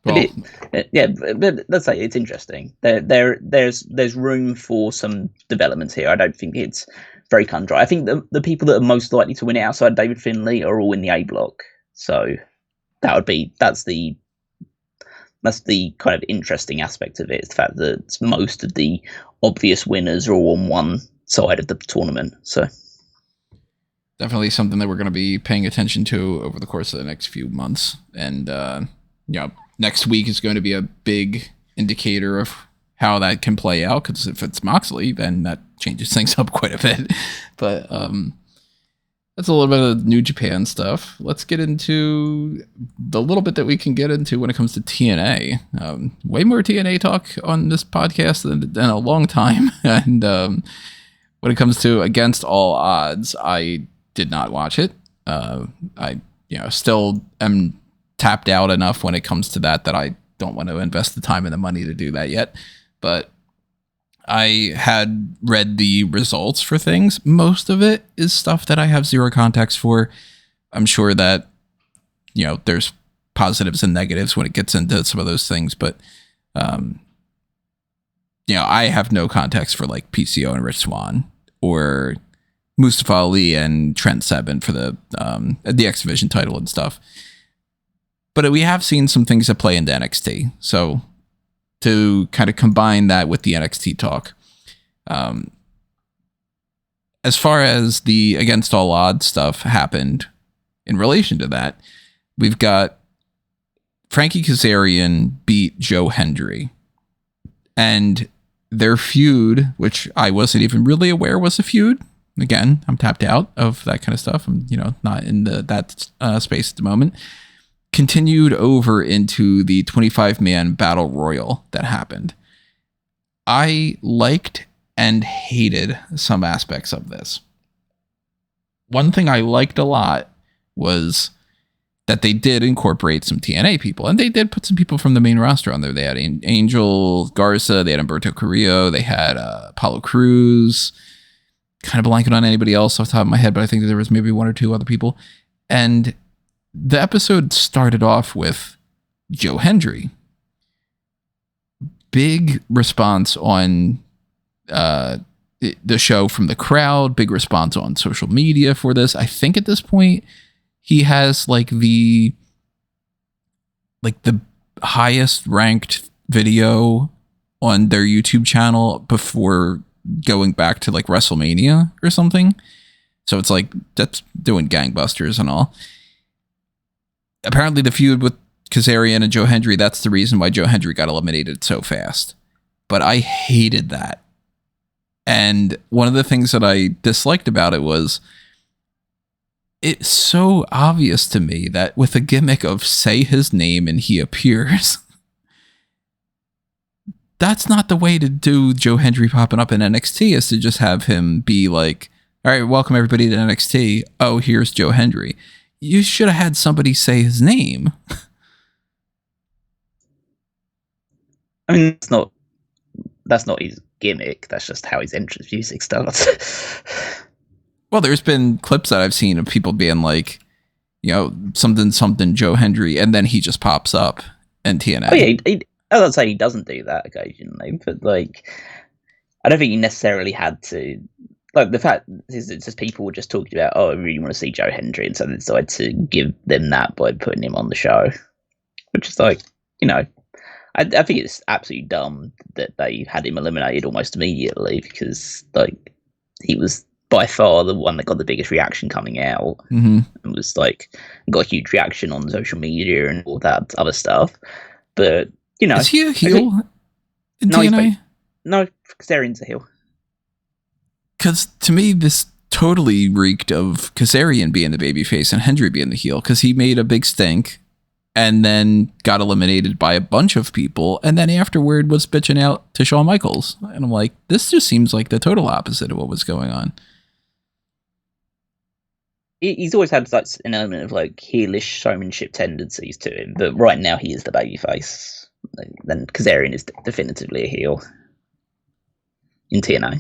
Well, but let's say it's interesting. There's room for some developments here. I don't think it's very cut and dry. I think the people that are most likely to win it outside David Finlay are all in the A block. So that's the kind of interesting aspect of it, is the fact that most of the obvious winners are all on one side of the tournament. So definitely something that we're going to be paying attention to over the course of the next few months, and next week is going to be a big indicator of how that can play out, because if it's Moxley, then that changes things up quite a bit. But that's a little bit of New Japan stuff. Let's get into the little bit that we can get into when it comes to TNA. Way more TNA talk on this podcast than a long time. And when it comes to Against All Odds, I did not watch it. I still am tapped out enough when it comes to that I don't want to invest the time and the money to do that yet. But I had read the results for things. Most of it is stuff that I have zero context for. I'm sure that, there's positives and negatives when it gets into some of those things, but, I have no context for PCO and Rich Swann, or Mustafa Ali and Trent Seven for the X Division title and stuff. But we have seen some things that play into NXT. So to kind of combine that with the NXT talk, as far as the Against All Odds stuff happened in relation to that, we've got Frankie Kazarian beat Joe Hendry. And their feud, which I wasn't even really aware was a feud. Again, I'm tapped out of that kind of stuff. I'm, not in that space at the moment. Continued over into the 25-man battle royal that happened. I liked and hated some aspects of this. One thing I liked a lot was that they did incorporate some TNA people, and they did put some people from the main roster on there. They had Angel Garza, they had Humberto Carrillo, they had Apollo Crews. Kind of blanking on anybody else off the top of my head, but I think that there was maybe one or two other people. And the episode started off with Joe Hendry. Big response on the show from the crowd. Big response on social media for this. I think at this point he has the highest ranked video on their YouTube channel before going back to WrestleMania or something. So it's that's doing gangbusters and all. Apparently the feud with Kazarian and Joe Hendry, that's the reason why Joe Hendry got eliminated so fast. But I hated that. And one of the things that I disliked about it was it's so obvious to me that with a gimmick of say his name and he appears, that's not the way to do Joe Hendry popping up in NXT, is to just have him be all right, welcome everybody to NXT. Oh, here's Joe Hendry. You should have had somebody say his name. I mean, that's not his gimmick. That's just how his entrance music starts. Well, there's been clips that I've seen of people being something Joe Hendry, and then he just pops up in TNA. Oh yeah, I don't say he doesn't do that occasionally, but I don't think he necessarily had to. The fact is, it's just people were just talking about, I really want to see Joe Hendry, and so they decided to give them that by putting him on the show. Which is I think it's absolutely dumb that they had him eliminated almost immediately, because he was by far the one that got the biggest reaction coming out, and was like got a huge reaction on social media and all that other stuff. But is he a heel in TNA? No, Kazarian's a heel. Because to me, this totally reeked of Kazarian being the babyface and Hendry being the heel, because he made a big stink and then got eliminated by a bunch of people, and then afterward was bitching out to Shawn Michaels. And I'm like, this just seems like the total opposite of what was going on. He's always had like an element of like heelish showmanship tendencies to him, but right now he is the babyface. Then Kazarian is definitively a heel in TNA.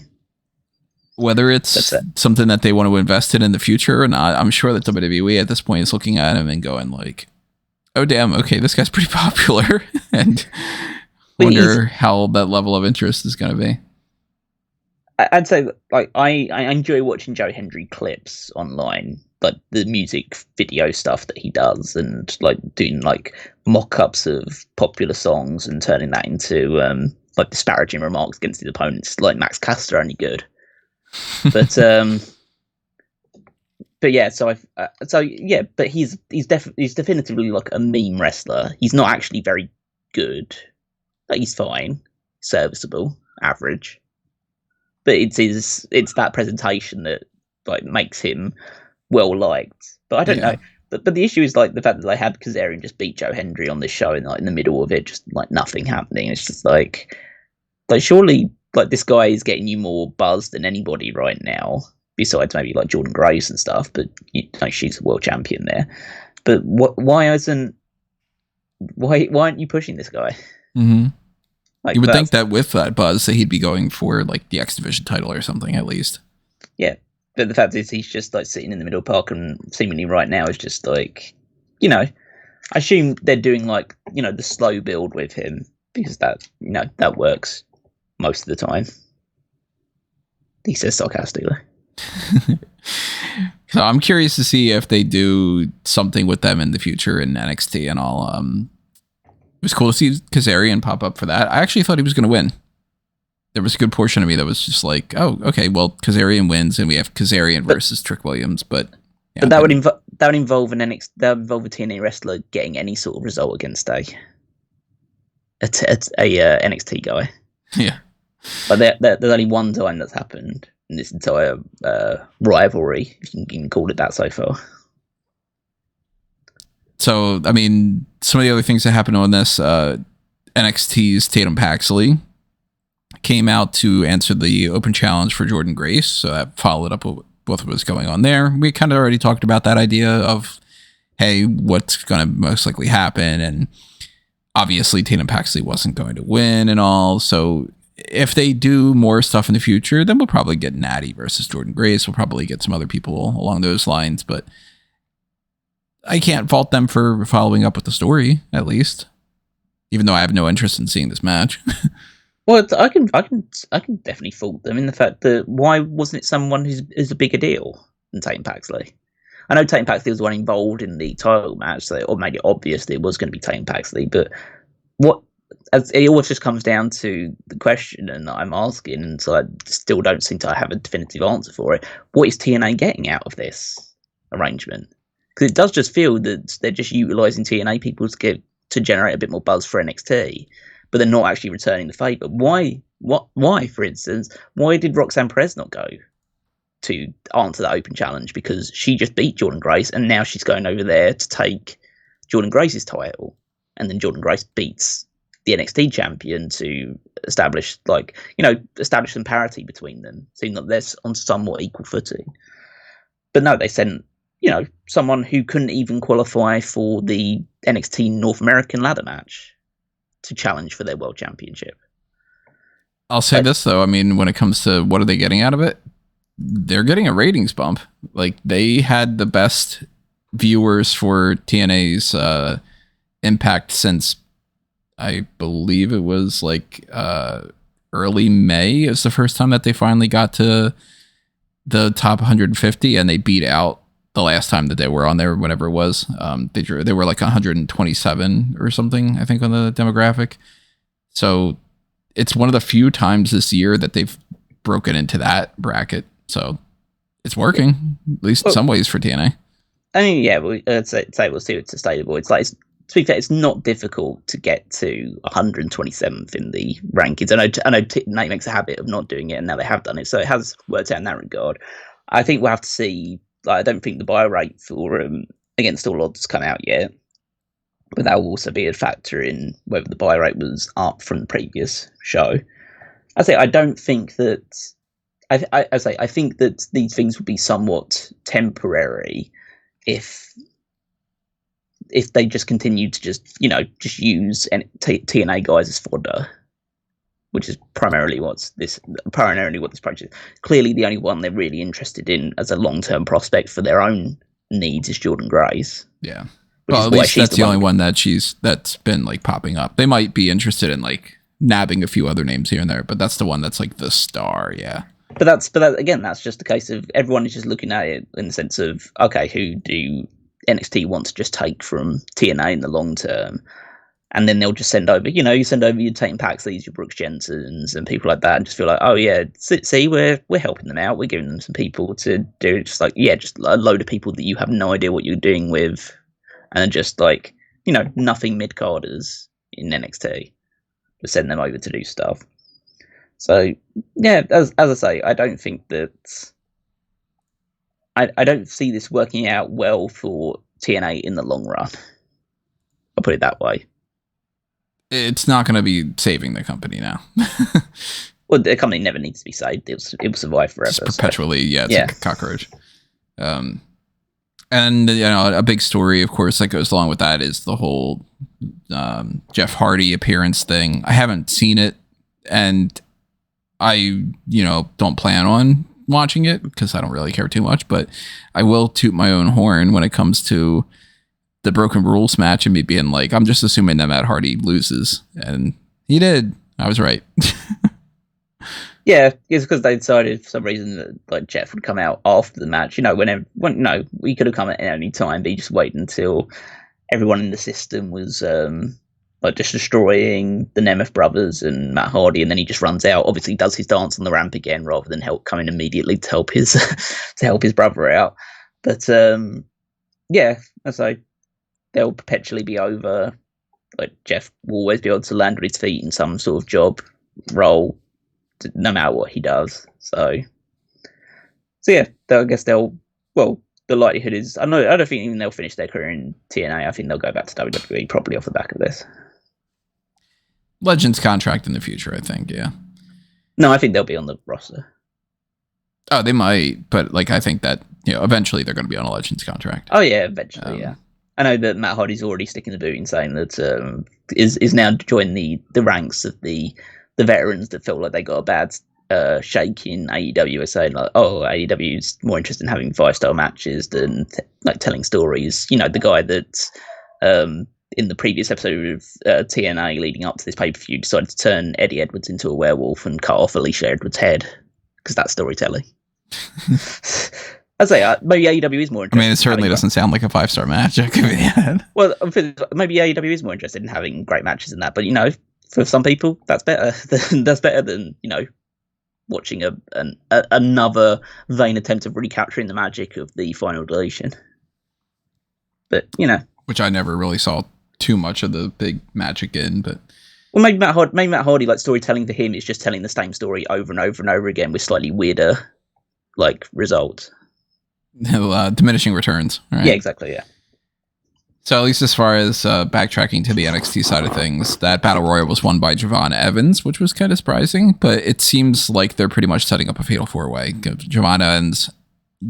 Whether it's something that they want to invest in the future or not, I'm sure that WWE at this point is looking at him and going like, oh, damn, okay, this guy's pretty popular. And wonder how that level of interest is going to be. I'd say, like, I enjoy watching Joe Hendry clips online, like the music video stuff that he does, and like doing like mock-ups of popular songs and turning that into like disparaging remarks against his opponents, like Max Caster only good. But yeah, but he's definitively like a meme wrestler. He's not actually very good. Like, he's fine, serviceable, average. But it's that presentation that like makes him well liked. But I don't know. But the issue is like the fact that they had Kazarian just beat Joe Hendry on this show, and like in the middle of it, just like nothing happening. It's just like surely like this guy is getting you more buzz than anybody right now, besides maybe like Jordan Grace and stuff. But she's a world champion there. But why aren't you pushing this guy? Mm-hmm. Like, you would think that with that buzz that he'd be going for like the X Division title or something at least. Yeah, but the fact is he's just like sitting in the middle park, and seemingly right now is just like, I assume they're doing like, the slow build with him, because that, that works most of the time. He says sarcastically. So I'm curious to see if they do something with them in the future in NXT and all. It was cool to see Kazarian pop up for that. I actually thought he was going to win. There was a good portion of me that was just like, oh, okay, well, Kazarian wins, and we have Kazarian versus Trick Williams. But that would involve a TNA wrestler getting any sort of result against a NXT guy. Yeah, but there's only one time that's happened in this entire rivalry, if you can call it that so far. So, I mean, some of the other things that happened on this, NXT's Tatum Paxley came out to answer the open challenge for Jordan Grace. So that followed up with what was going on there. We kind of already talked about that idea of, hey, what's going to most likely happen. And obviously Tatum Paxley wasn't going to win and all. So if they do more stuff in the future, then we'll probably get Natty versus Jordan Grace. We'll probably get some other people along those lines, but I can't fault them for following up with the story, at least, even though I have no interest in seeing this match. Well, I can definitely fault them in the fact that why wasn't it someone who's a bigger deal than Tatum Paxley? I know Tatum Paxley was the one involved in the title match, so it made it obvious that it was going to be Tatum Paxley. But it always just comes down to the question, and I'm asking, and so I still don't seem to have a definitive answer for it. What is TNA getting out of this arrangement? Because it does just feel that they're just utilising TNA people to generate a bit more buzz for NXT, but they're not actually returning the favour. Why, for instance, why did Roxanne Perez not go to answer that open challenge? Because she just beat Jordan Grace, and now she's going over there to take Jordan Grace's title. And then Jordan Grace beats the NXT champion to establish some parity between them, seeing that they're on somewhat equal footing. But no, they sent someone who couldn't even qualify for the NXT North American ladder match to challenge for their world championship. I'll say this, though. I mean, when it comes to what are they getting out of it, they're getting a ratings bump. Like, they had the best viewers for TNA's Impact since, I believe it was like early May is the first time that they finally got to the top 150, and they beat out the last time that they were on there, whatever it was. They were like 127 or something, I think, on the demographic. So it's one of the few times this year that they've broken into that bracket. So It's working, at least in some ways for TNA. I mean, yeah, I'd say we'll see it's sustainable. It's like, to be fair, it's not difficult to get to 127th in the rankings. I know TNA makes a habit of not doing it, and now they have done it, so it has worked out in that regard. I think we'll have to see. Like, I don't think the buy rate for Against All Odds has come out yet, but that will also be a factor in whether the buy rate was up from the previous show. I don't think that. I think that these things would be somewhat temporary if they just continue to just use TNA guys as fodder, which is primarily what this project is. Clearly, the only one they're really interested in as a long-term prospect for their own needs is Jordan Grace. Yeah, well, at least that's the only one that's been like popping up. They might be interested in like nabbing a few other names here and there, but that's the one that's like the star. Yeah. But again, that's just the case of everyone is just looking at it in the sense of, okay, who do NXT want to just take from TNA in the long term? And then they'll just send over, you send over your Tatum Paxleys, your Brooks Jensens, and people like that, and just feel like, oh yeah, see, we're helping them out, we're giving them some people to do, just like, yeah, just a load of people that you have no idea what you're doing with, and just like, nothing mid-carders in NXT, just send them over to do stuff. So yeah, as I say, I don't think that I don't see this working out well for TNA in the long run. I'll put it that way. It's not going to be saving the company now. Well, the company never needs to be saved. It will survive forever. Just perpetually, so. It's like a cockroach. And a big story, of course, that goes along with that is the whole Jeff Hardy appearance thing. I haven't seen it, and I, don't plan on watching it because I don't really care too much, but I will toot my own horn when it comes to the Broken Rules match and me being like, I'm just assuming that Matt Hardy loses, and he did. I was right. Yeah, it's because they decided for some reason that like Jeff would come out after the match. We could have come at any time, but he just waited until everyone in the system was just destroying the Nemeth brothers and Matt Hardy, and then he just runs out. Obviously, does his dance on the ramp again rather than coming immediately to help his brother out. But yeah, so they'll perpetually be over. Like Jeff will always be able to land on his feet in some sort of job role, no matter what he does. So yeah, I guess they'll. Well, the likelihood is, I don't think even they'll finish their career in TNA. I think they'll go back to WWE probably off the back of this. Legends contract in the future, I think. Yeah. No, I think they'll be on the roster. Oh, they might, but like I think that eventually they're going to be on a Legends contract. Oh yeah, eventually, yeah. I know that Matt Hardy's already sticking the boot in saying that is now joined the ranks of the veterans that felt like they got a bad shake in AEW, are saying like, oh, AEW is more interested in having 5-star matches than like telling stories. The guy that in the previous episode of TNA leading up to this pay-per-view decided to turn Eddie Edwards into a werewolf and cut off Alicia Edwards' head because that's storytelling. I'd say maybe AEW is more interested. I mean, it certainly doesn't sound like a 5-star match. Well, maybe AEW is more interested in having great matches than that. But for some people, that's better. That's better than watching another vain attempt of recapturing the magic of the final deletion. But which I never really saw too much of the big magic in. But well, maybe Matt Hardy, like storytelling for him is just telling the same story over and over and over again with slightly weirder like results. Diminishing returns, right? Yeah, exactly, yeah. So at least as far as backtracking to the NXT side of things, that Battle Royal was won by Javon Evans, which was kind of surprising, but it seems like they're pretty much setting up a fatal 4-way. Javon Evans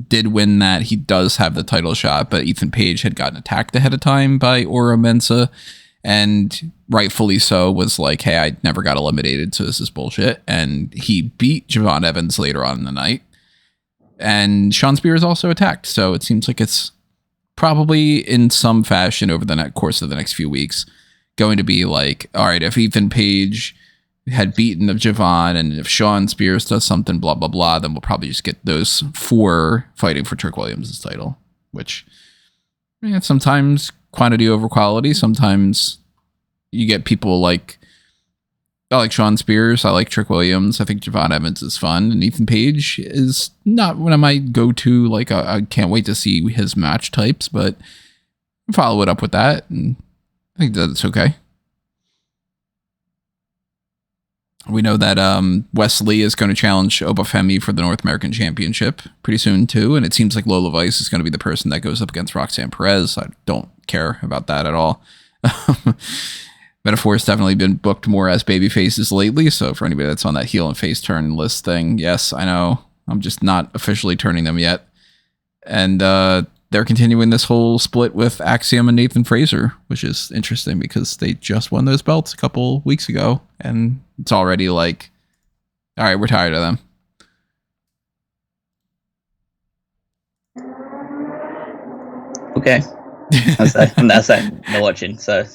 did win that. He does have the title shot, but Ethan Page had gotten attacked ahead of time by Ora Mensah, and rightfully so, was like, hey, I never got eliminated, so this is bullshit. And he beat Javon Evans later on in the night. And Sean Spears also attacked, so it seems like it's probably in some fashion over the course of the next few weeks going to be like, all right, if Ethan Page had beaten of Javon and if Sean Spears does something, blah, blah, blah, then we'll probably just get those 4 fighting for Trick Williams' title, which sometimes quantity over quality. Sometimes you get people like I like Sean Spears. I like Trick Williams. I think Javon Evans is fun. And Ethan Page is not one of my go-to, like, I can't wait to see his match types, but follow it up with that. And I think that's okay. We know that Wesley is going to challenge Obafemi for the North American Championship pretty soon, too. And it seems like Lola Vice is going to be the person that goes up against Roxanne Perez. I don't care about that at all. Metaphor has definitely been booked more as baby faces lately. So for anybody that's on that heel and face turn list thing, yes, I know. I'm just not officially turning them yet. And they're continuing this whole split with Axiom and Nathan Fraser, which is interesting because they just won those belts a couple weeks ago. And it's already like, all right, we're tired of them. Okay. That's not watching, so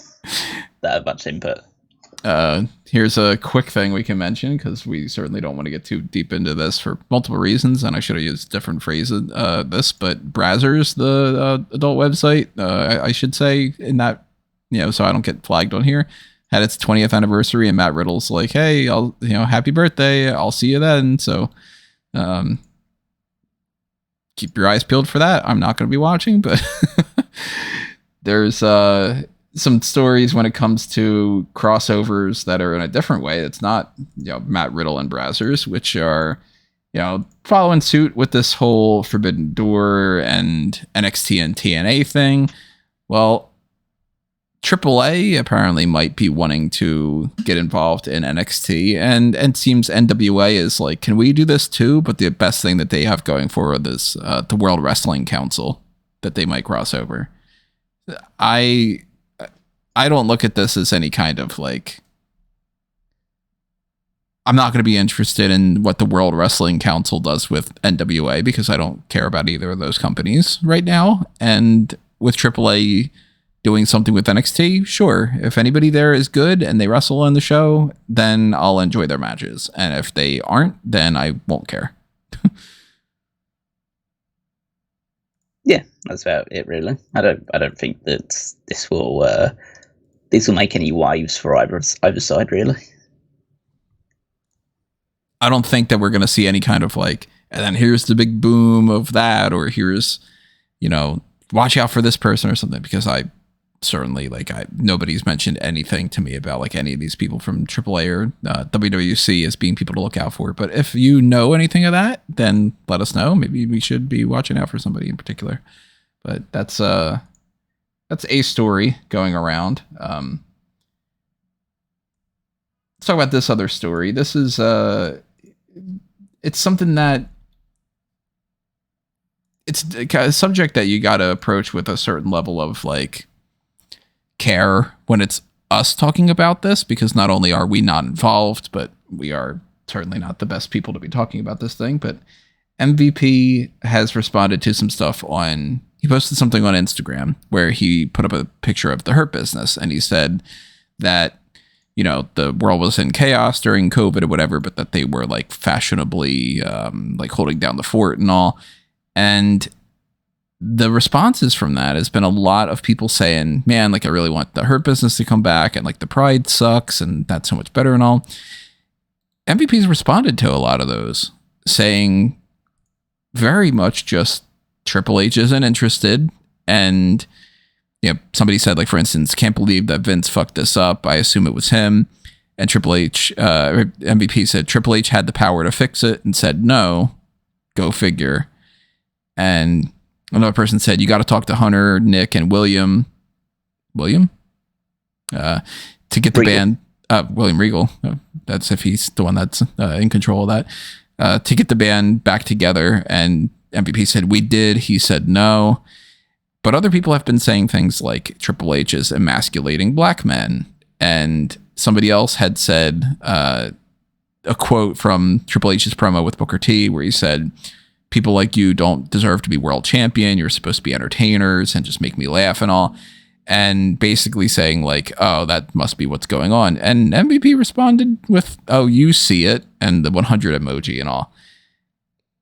that much input. Here's a quick thing we can mention because we certainly don't want to get too deep into this for multiple reasons, and I should have used different phrases this, but Brazzers, the adult website, I should say, in that, so I don't get flagged on here, had its 20th anniversary, and Matt Riddle's like, hey, happy birthday, I'll see you then. So keep your eyes peeled for that. I'm not going to be watching, but there's some stories when it comes to crossovers that are in a different way. It's not, Matt Riddle and Brazzers, which are, following suit with this whole Forbidden Door and NXT and TNA thing. Well, AAA apparently might be wanting to get involved in NXT, and it seems NWA is like, can we do this too? But the best thing that they have going forward is the World Wrestling Council that they might cross over. I don't look at this as any kind of like, I'm not going to be interested in what the World Wrestling Council does with NWA because I don't care about either of those companies right now. And with AAA doing something with NXT, sure. If anybody there is good and they wrestle on the show, then I'll enjoy their matches. And if they aren't, then I won't care. Yeah, that's about it, really. I don't think that this will make any waves for either side, really. I don't think that we're going to see any kind of like, and then here's the big boom of that, or here's, watch out for this person or something, because I certainly nobody's mentioned anything to me about like any of these people from AAA or WWC as being people to look out for. But if you know anything of that, then let us know. Maybe we should be watching out for somebody in particular. But that's a story going around. Let's talk about this other story. This is it's something that it's a subject that you got to approach with a certain level of like care when it's us talking about this, because not only are we not involved, but we are certainly not the best people to be talking about this thing. But MVP has responded to some stuff he posted something on Instagram where he put up a picture of the Hurt Business, and he said that, the world was in chaos during COVID or whatever, but that they were like fashionably like holding down the fort and all. And the responses from that has been a lot of people saying, man, like I really want the Hurt Business to come back, and like the Pride sucks and that's so much better and all. MVP's responded to a lot of those, saying very much just Triple H isn't interested. And somebody said, like, for instance, can't believe that Vince fucked this up. I assume it was him. And Triple H, MVP said Triple H had the power to fix it and said no. Go figure. And another person said, you got to talk to Hunter, Nick, and William, to get the band, William Regal. That's if he's the one that's in control of that, to get the band back together. And MVP said, we did. He said no. But other people have been saying things like Triple H is emasculating black men. And somebody else had said a quote from Triple H's promo with Booker T where he said, people like you don't deserve to be world champion. You're supposed to be entertainers and just make me laugh and all. And basically saying like, oh, that must be what's going on. And MVP responded with, oh, you see it, and the 100 emoji and all.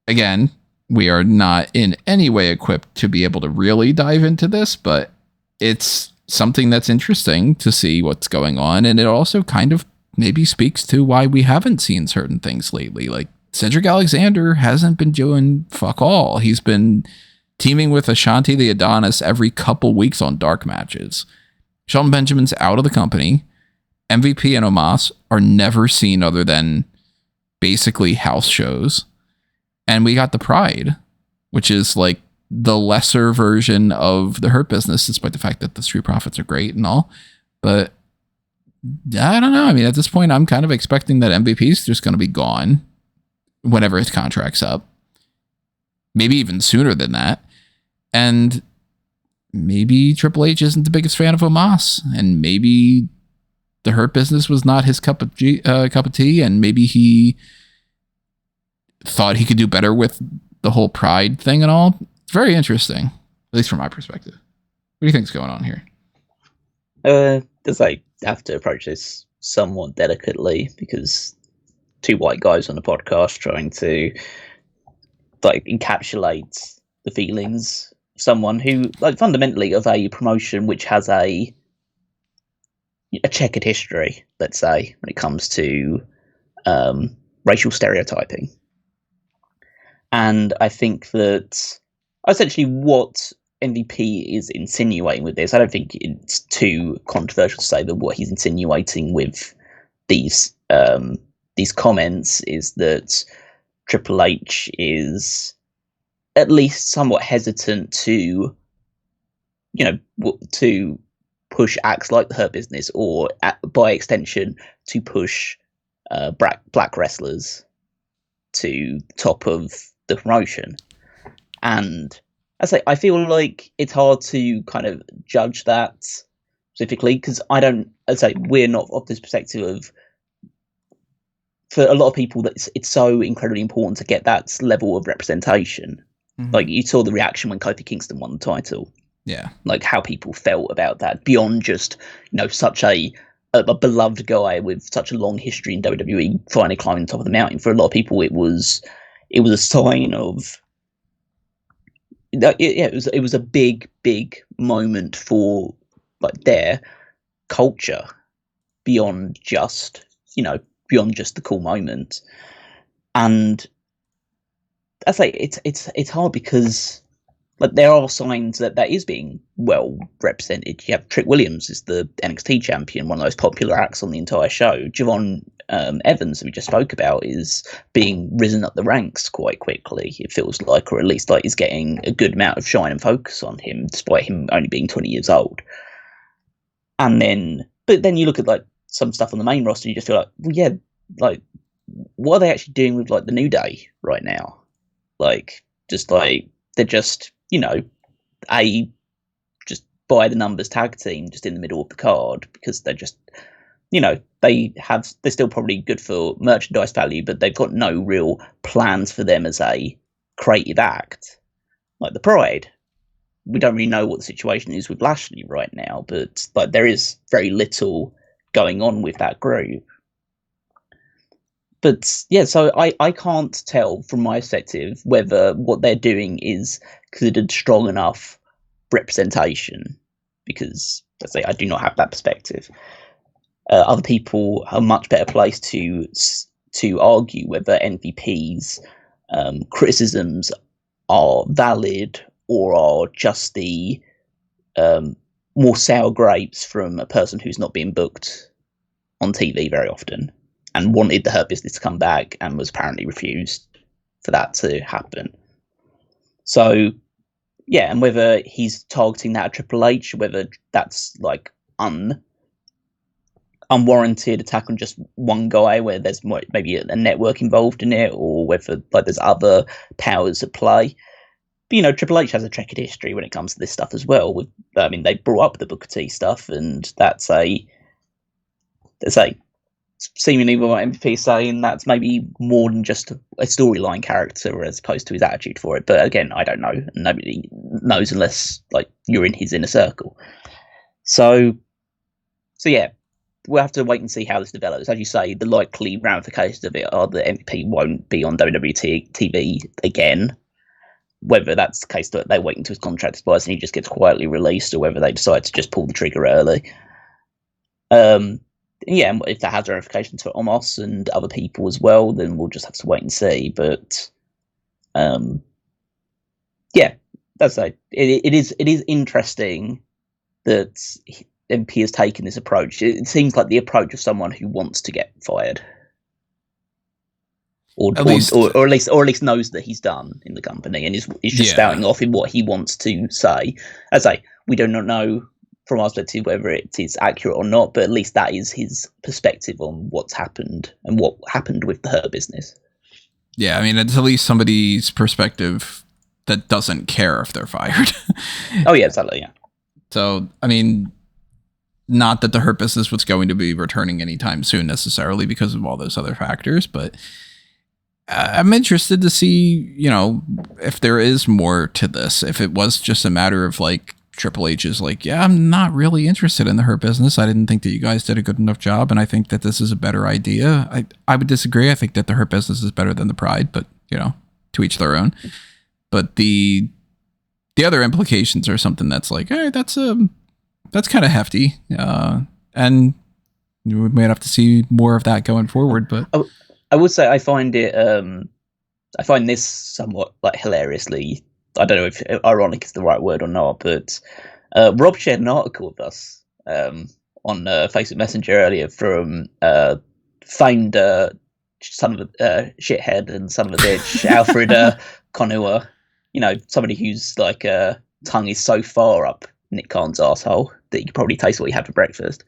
Again, we are not in any way equipped to be able to really dive into this, but it's something that's interesting to see what's going on. And it also kind of maybe speaks to why we haven't seen certain things lately. Like Cedric Alexander hasn't been doing fuck all. He's been teaming with Ashanti the Adonis every couple weeks on dark matches. Shelton Benjamin's out of the company. MVP and Omos are never seen other than basically house shows. And we got the Pride, which is like the lesser version of the Hurt Business, despite the fact that the Street Profits are great and all. But I don't know. I mean, at this point, I'm kind of expecting that MVP's just going to be gone whenever his contract's up. Maybe even sooner than that. And maybe Triple H isn't the biggest fan of Omos. And maybe the Hurt Business was not his cup of tea. And maybe he thought he could do better with the whole Pride thing and all. It's very interesting, at least from my perspective. What do you think's going on here? Because I have to approach this somewhat delicately, because two white guys on the podcast trying to like encapsulate the feelings of someone who, like, fundamentally of a promotion which has a checkered history, let's say, when it comes to racial stereotyping. And I think that essentially what MVP is insinuating with this, I don't think it's too controversial to say that what he's insinuating with these comments is that Triple H is at least somewhat hesitant to, to push acts like the Hurt Business, or by extension to push black wrestlers to the top of the promotion. And I feel like it's hard to kind of judge that specifically, because we're not of this perspective of, for a lot of people, that it's so incredibly important to get that level of representation. Mm-hmm. Like, you saw the reaction when Kofi Kingston won the title. Yeah. Like, how people felt about that, beyond just, such a beloved guy with such a long history in WWE finally climbing the top of the mountain. For a lot of people, it was a sign of, it was a big moment for, like, their culture beyond just the cool moment. And I say it's hard because, like, there are signs that is being well represented. You have Trick Williams is the NXT champion, one of the most popular acts on the entire show. Javon Evans, who we just spoke about, is being risen up the ranks quite quickly, it feels like, or at least like he's getting a good amount of shine and focus on him, despite him only being 20 years old. But then you look at, like, some stuff on the main roster, and you just feel like, well, yeah, like, what are they actually doing with, like, the New Day right now? Like, just like, they're just, just by the numbers tag team just in the middle of the card, because they're just, they're still probably good for merchandise value, but they've got no real plans for them as a creative act. Like the Pride, we don't really know what the situation is with Lashley right now, but, like, there is very little going on with that group. But yeah, so I can't tell from my perspective whether what they're doing is considered strong enough representation, because, let's say, I do not have that perspective. Other people are much better placed to argue whether NVP's criticisms are valid or are just the more sour grapes from a person who's not being booked on TV very often, and wanted the Hurt Business to come back and was apparently refused for that to happen. So, yeah, and whether he's targeting that at Triple H, whether that's, like, unwarranted attack on just one guy, where there's maybe a network involved in it, or whether, like, there's other powers at play. But, Triple H has a checkered history when it comes to this stuff as well. They brought up the Booker T stuff, and that's seemingly what MVP saying that's maybe more than just a storyline character as opposed to his attitude for it. But again, I don't know. Nobody knows unless, like, you're in his inner circle. So yeah, we'll have to wait and see how this develops. As you say, the likely ramifications of it are that MVP won't be on WWE TV again. Whether that's the case that they wait until his contract expires and he just gets quietly released, or whether they decide to just pull the trigger early. yeah, if that has ramifications for Omos and other people as well, then we'll just have to wait and see. But yeah, that's like it is interesting that MP has taken this approach. It seems like the approach of someone who wants to get fired, or at least knows that he's done in the company and is just spouting off in what he wants to say. As I say, we do not know from our perspective whether it is accurate or not, but at least that is his perspective on what's happened and what happened with the Hurt Business. Yeah, I mean, it's at least somebody's perspective that doesn't care if they're fired. Oh yeah, exactly. Yeah. So, I mean, not that the Hurt Business was going to be returning anytime soon necessarily because of all those other factors, but I'm interested to see, you know, if there is more to this. If it was just a matter of like Triple H is like, yeah, I'm not really interested in the Hurt Business. I didn't think that you guys did a good enough job, and I think that this is a better idea. I would disagree. I think that the Hurt Business is better than the Pride, but, you know, to each their own. But the other implications are something that's like, hey, that's kind of hefty, and we might have to see more of that going forward. But I would say I find this somewhat like hilariously. I don't know if ironic is the right word or not, but Rob shared an article with us on Facebook Messenger earlier from famed son of a shithead and son of a bitch Alfred Konua. You know, somebody whose like tongue is so far up Nick Khan's asshole that you could probably taste what he had for breakfast.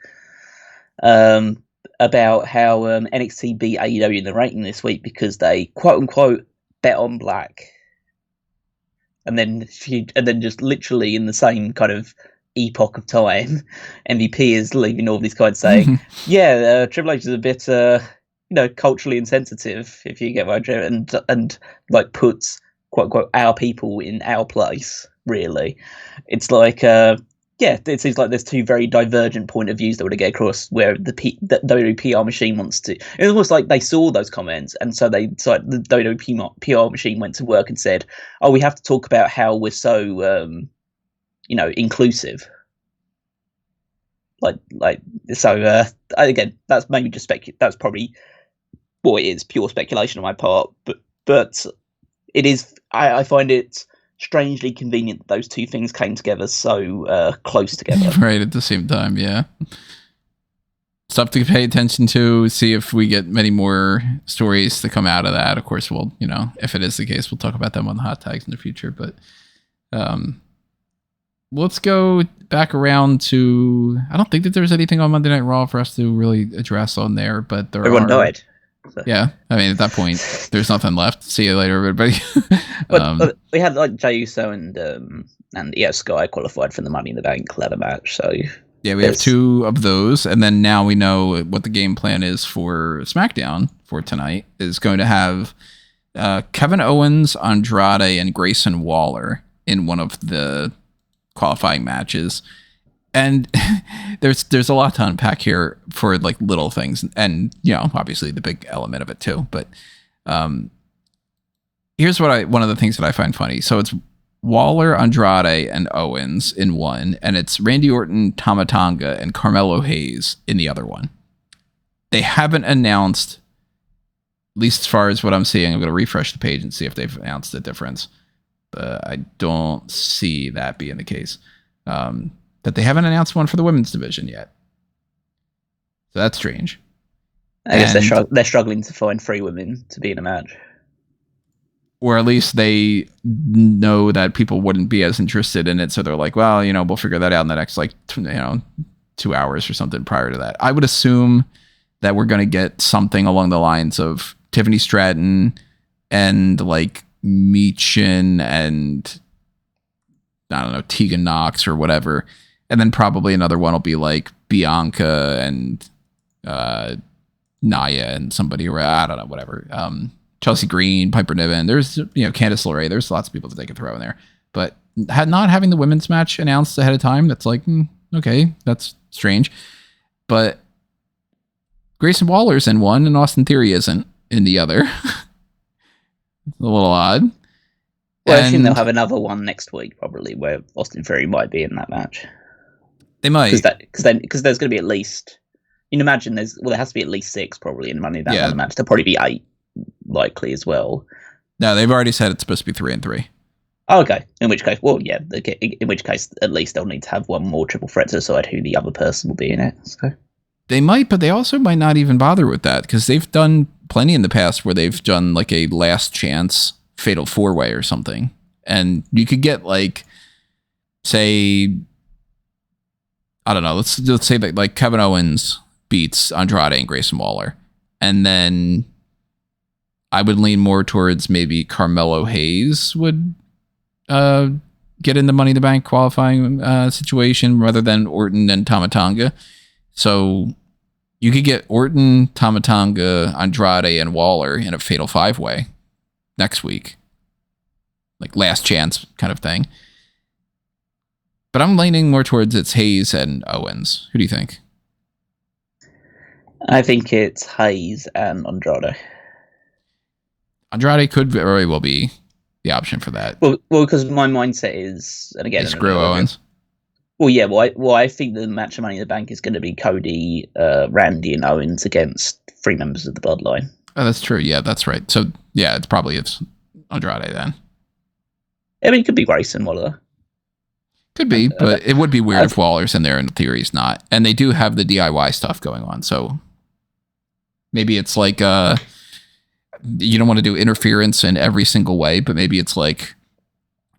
About how NXT beat AEW in the rating this week because they quote unquote bet on black. And then just literally in the same kind of epoch of time, MVP is leaving all these guys saying, "Yeah, Triple H is a bit, culturally insensitive, if you get my drift," and like puts quote unquote our people in our place. Really, it's like, it seems like there's two very divergent point of views that would get across. Where the WWE PR machine wants to, it's almost like they saw those comments, and so the WWE PR machine went to work and said, "Oh, we have to talk about how we're so, inclusive." Again, that's maybe just that's probably what it is, pure speculation on my part. But it is. I find it strangely convenient that those two things came together so close together. Right at the same time, yeah. Stuff to pay attention to, see if we get many more stories to come out of that. Of course, we'll, if it is the case, we'll talk about them on the hot tags in the future. But let's go back around to, I don't think that there's anything on Monday Night Raw for us to really address on there, but everyone died. So. Yeah, I mean, at that point, there's nothing left. See you later, everybody. But we had like Jey Uso and Io Sky qualified for the Money in the Bank ladder match. So yeah, we have two of those, and then now we know what the game plan is for SmackDown for tonight. Is going to have Kevin Owens, Andrade, and Grayson Waller in one of the qualifying matches. And there's a lot to unpack here for like little things, and obviously the big element of it too. But here's one of the things that I find funny. So it's Waller, Andrade, and Owens in one, and it's Randy Orton, Tama Tonga, and Carmelo Hayes in the other one. They haven't announced, at least as far as what I'm seeing. I'm going to refresh the page and see if they've announced a difference, but I don't see that being the case. That they haven't announced one for the women's division yet. So that's strange. I guess they're struggling to find 3 women to be in a match. Or at least they know that people wouldn't be as interested in it. So they're like, well, we'll figure that out in the next 2 hours or something prior to that. I would assume that we're going to get something along the lines of Tiffany Stratton and like Meechin and I don't know, Tegan Knox or whatever. And then probably another one will be like Bianca and Naya and somebody, or I don't know, whatever. Chelsea Green, Piper Niven. There's, Candice LeRae. There's lots of people that they could throw in there. But not having the women's match announced ahead of time, that's like, okay, that's strange. But Grayson Waller's in one and Austin Theory isn't in the other. It's a little odd. Well, I assume they'll have another one next week, probably, where Austin Theory might be in that match. They might, because there's going to be at least you'd imagine there has to be at least 6 probably in Money in the Bank match. There'll probably be 8 likely as well. No, they've already said it's supposed to be 3 and 3. Oh, okay. In which case, well, yeah. In which case, at least they'll need to have one more triple threat to decide who the other person will be in it. So they might, but they also might not even bother with that because they've done plenty in the past where they've done like a last chance fatal 4-way or something, and you could get like, say, I don't know. Let's say that like Kevin Owens beats Andrade and Grayson Waller, and then I would lean more towards maybe Carmelo Hayes would get in the Money in the Bank qualifying situation rather than Orton and Tama Tonga. So you could get Orton, Tama Tonga, Andrade, and Waller in a fatal 5-way next week, like last chance kind of thing. But I'm leaning more towards it's Hayes and Owens. Who do you think? I think it's Hayes and Andrade. Andrade could very well be the option for that. Well, because my mindset is, and again, screw Owens. Well, yeah. I think the match of Money in the Bank is going to be Cody, Randy, and Owens against 3 members of the Bloodline. Oh, that's true. Yeah, that's right. So, yeah, it's Andrade then. I mean, it could be Grayson Waller. Could be, but it would be weird if Waller's in there and the theory's not. And they do have the DIY stuff going on, so maybe it's like you don't want to do interference in every single way, but maybe it's like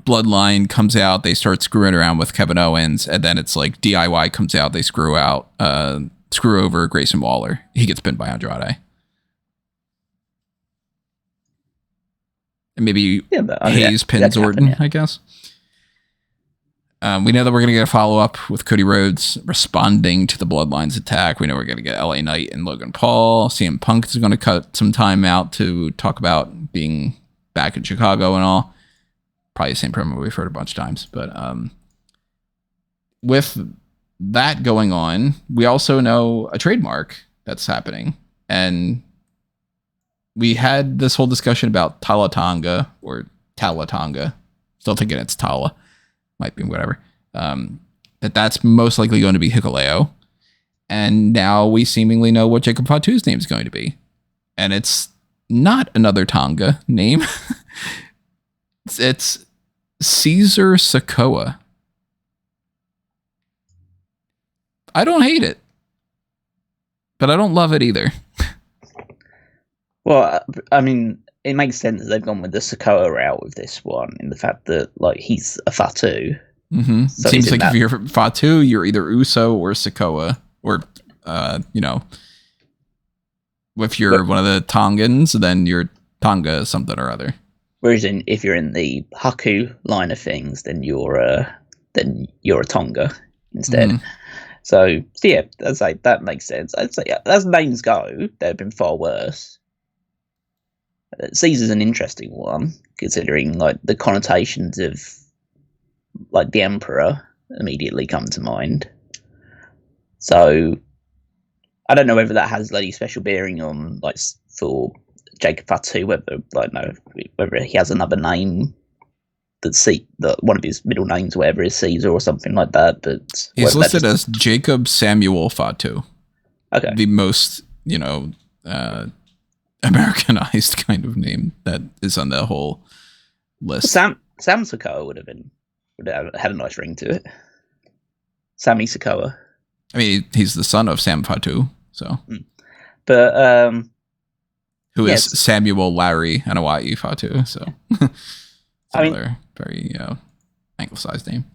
Bloodline comes out, they start screwing around with Kevin Owens, and then it's like DIY comes out, they screw over Grayson Waller. He gets pinned by Andrade. And maybe Hayes pins Orton, I guess. We know that we're going to get a follow-up with Cody Rhodes responding to the Bloodline's attack. We know we're going to get LA Knight and Logan Paul. CM Punk is going to cut some time out to talk about being back in Chicago and all. Probably the same promo we've heard a bunch of times. But with that going on, we also know a trademark that's happening. And we had this whole discussion about Talatonga or Talatonga. Still thinking it's Tala. Might be whatever. That's most likely going to be Hikuleo. And now we seemingly know what Jacob Fatu's name is going to be. And it's not another Tonga name. It's Caesar Sikoa. I don't hate it. But I don't love it either. Well, I mean, it makes sense that they've gone with the Sikoa route with this one, in the fact that like he's a Fatu. Mm-hmm. So it seems like if you're Fatu, you're either Uso or Sikoa, or if you're one of the Tongans, then you're Tonga something or other. Whereas if you're in the Haku line of things, then you're a Tonga instead. Mm. So yeah, that's like that makes sense. I'd say as names go, they've been far worse. Caesar's an interesting one, considering like the connotations of like the Emperor immediately come to mind. So I don't know whether that has any special bearing on like for Jacob Fatu, whether he has another name that one of his middle names, whatever, is Caesar or something like that. But he's listed as Jacob Samuel Fatu. Okay, the most Americanized kind of name that is on the whole list. Sam Sikoa would have had a nice ring to it. Sammy Sikoa. I mean, he's the son of Sam Fatu, so. But who is Samuel Larry Anawai Fatu? So, another very anglicized name.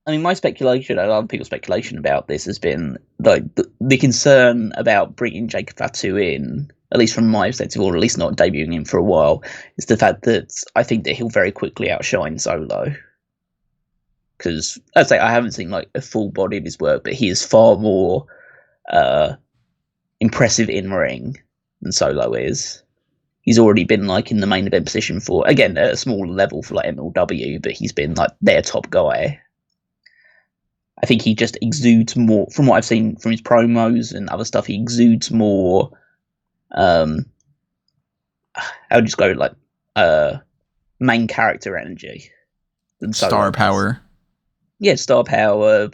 I mean, my speculation, and other people's speculation about this has been like the concern about bringing Jacob Fatu in, at least from my perspective, or at least not debuting him for a while, is the fact that I think that he'll very quickly outshine Solo. Because, I'd say I haven't seen like a full body of his work, but he is far more impressive in ring than Solo is. He's already been like in the main event position for, again, at a smaller level for like MLW, but he's been like their top guy. I think he just exudes more, from what I've seen from his promos and other stuff, he exudes more, I would just go like main character energy than Solo star power. yeah, star power,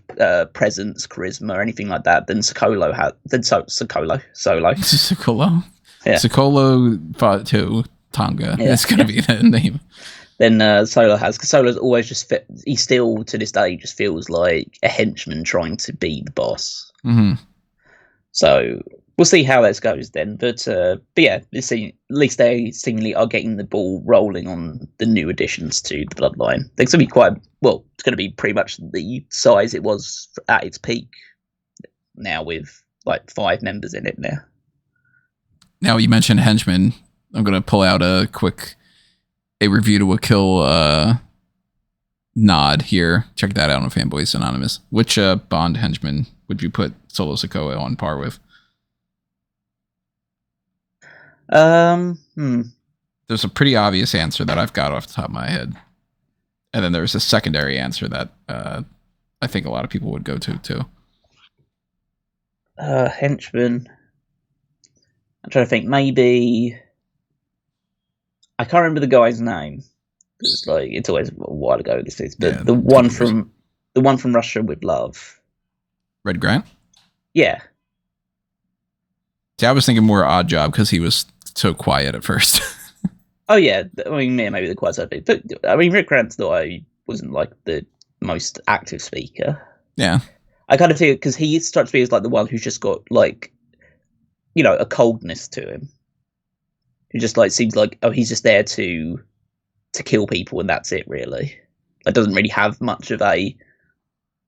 presence, charisma, anything like that, then Solo. Solo. Sikoa. Yeah. Sikoa Fatu Tonga. Yeah. It's gonna be the name. Then Solo has, because Solo's always just he still to this day just feels like a henchman trying to be the boss. Mm-hmm. So we'll see how this goes then. But yeah, at least they seemingly are getting the ball rolling on the new additions to the Bloodline. It's going to be it's going to be pretty much the size it was at its peak now, with like 5 members in it now. Now you mentioned henchmen. I'm going to pull out a review to a kill nod here. Check that out on Fanboys Anonymous. Which Bond henchman would you put Solo Sikoa on par with? There's a pretty obvious answer that I've got off the top of my head. And then there's a secondary answer that I think a lot of people would go to too. Henchman. I'm trying to think. Maybe I can't remember the guy's name. It's always a while ago. This is, but the one from Russia with Love. Red Grant. Yeah. See, I was thinking more Odd Job because he was so quiet at first. Oh yeah, I mean, yeah, maybe the quiet side, but I mean, Rick Grant wasn't like the most active speaker. Yeah. I kind of feel, because he strikes me as like the one who's just got like, a coldness to him. Who just like seems like, oh, he's just there to kill people and that's it, really. Like, doesn't really have much of a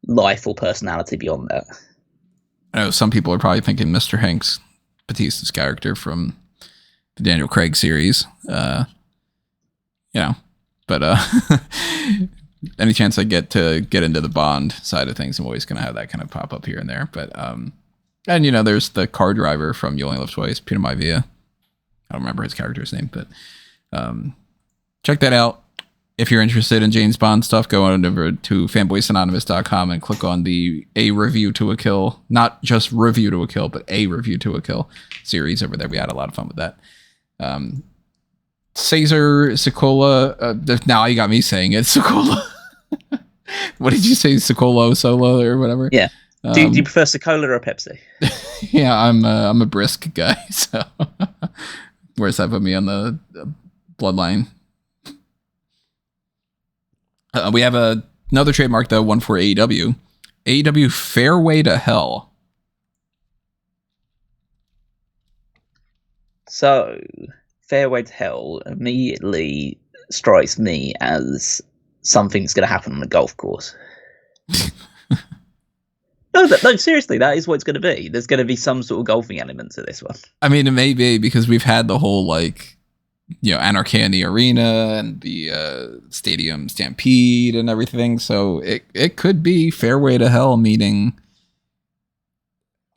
life or personality beyond that. I know some people are probably thinking Mr. Hanks, Batista's character from the Daniel Craig series. But any chance I get to get into the Bond side of things, I'm always going to have that kind of pop up here and there. But and there's the car driver from You Only Live Twice, Peter Maivia. I don't remember his character's name, but check that out. If you're interested in James Bond stuff, go on over to fanboysanonymous.com and click on the A Review to a Kill, not just Review to a Kill, but A Review to a Kill series over there. We had a lot of fun with that. Cesar Sikoa, now you got me saying it, Sikoa. What did you say, Sikoa Solo or whatever? Yeah. Do you prefer Sikoa or Pepsi? Yeah, I'm a brisk guy, so where's that put me on the bloodline? We have another trademark, though, one for AEW. AEW Fairway to Hell. So, Fairway to Hell immediately strikes me as something's going to happen on a golf course. No, seriously, that is what it's going to be. There's going to be some sort of golfing element to this one. I mean, it may be because we've had the whole, Anarchy in the Arena and the Stadium Stampede and everything. So it could be Fairway to Hell, meaning,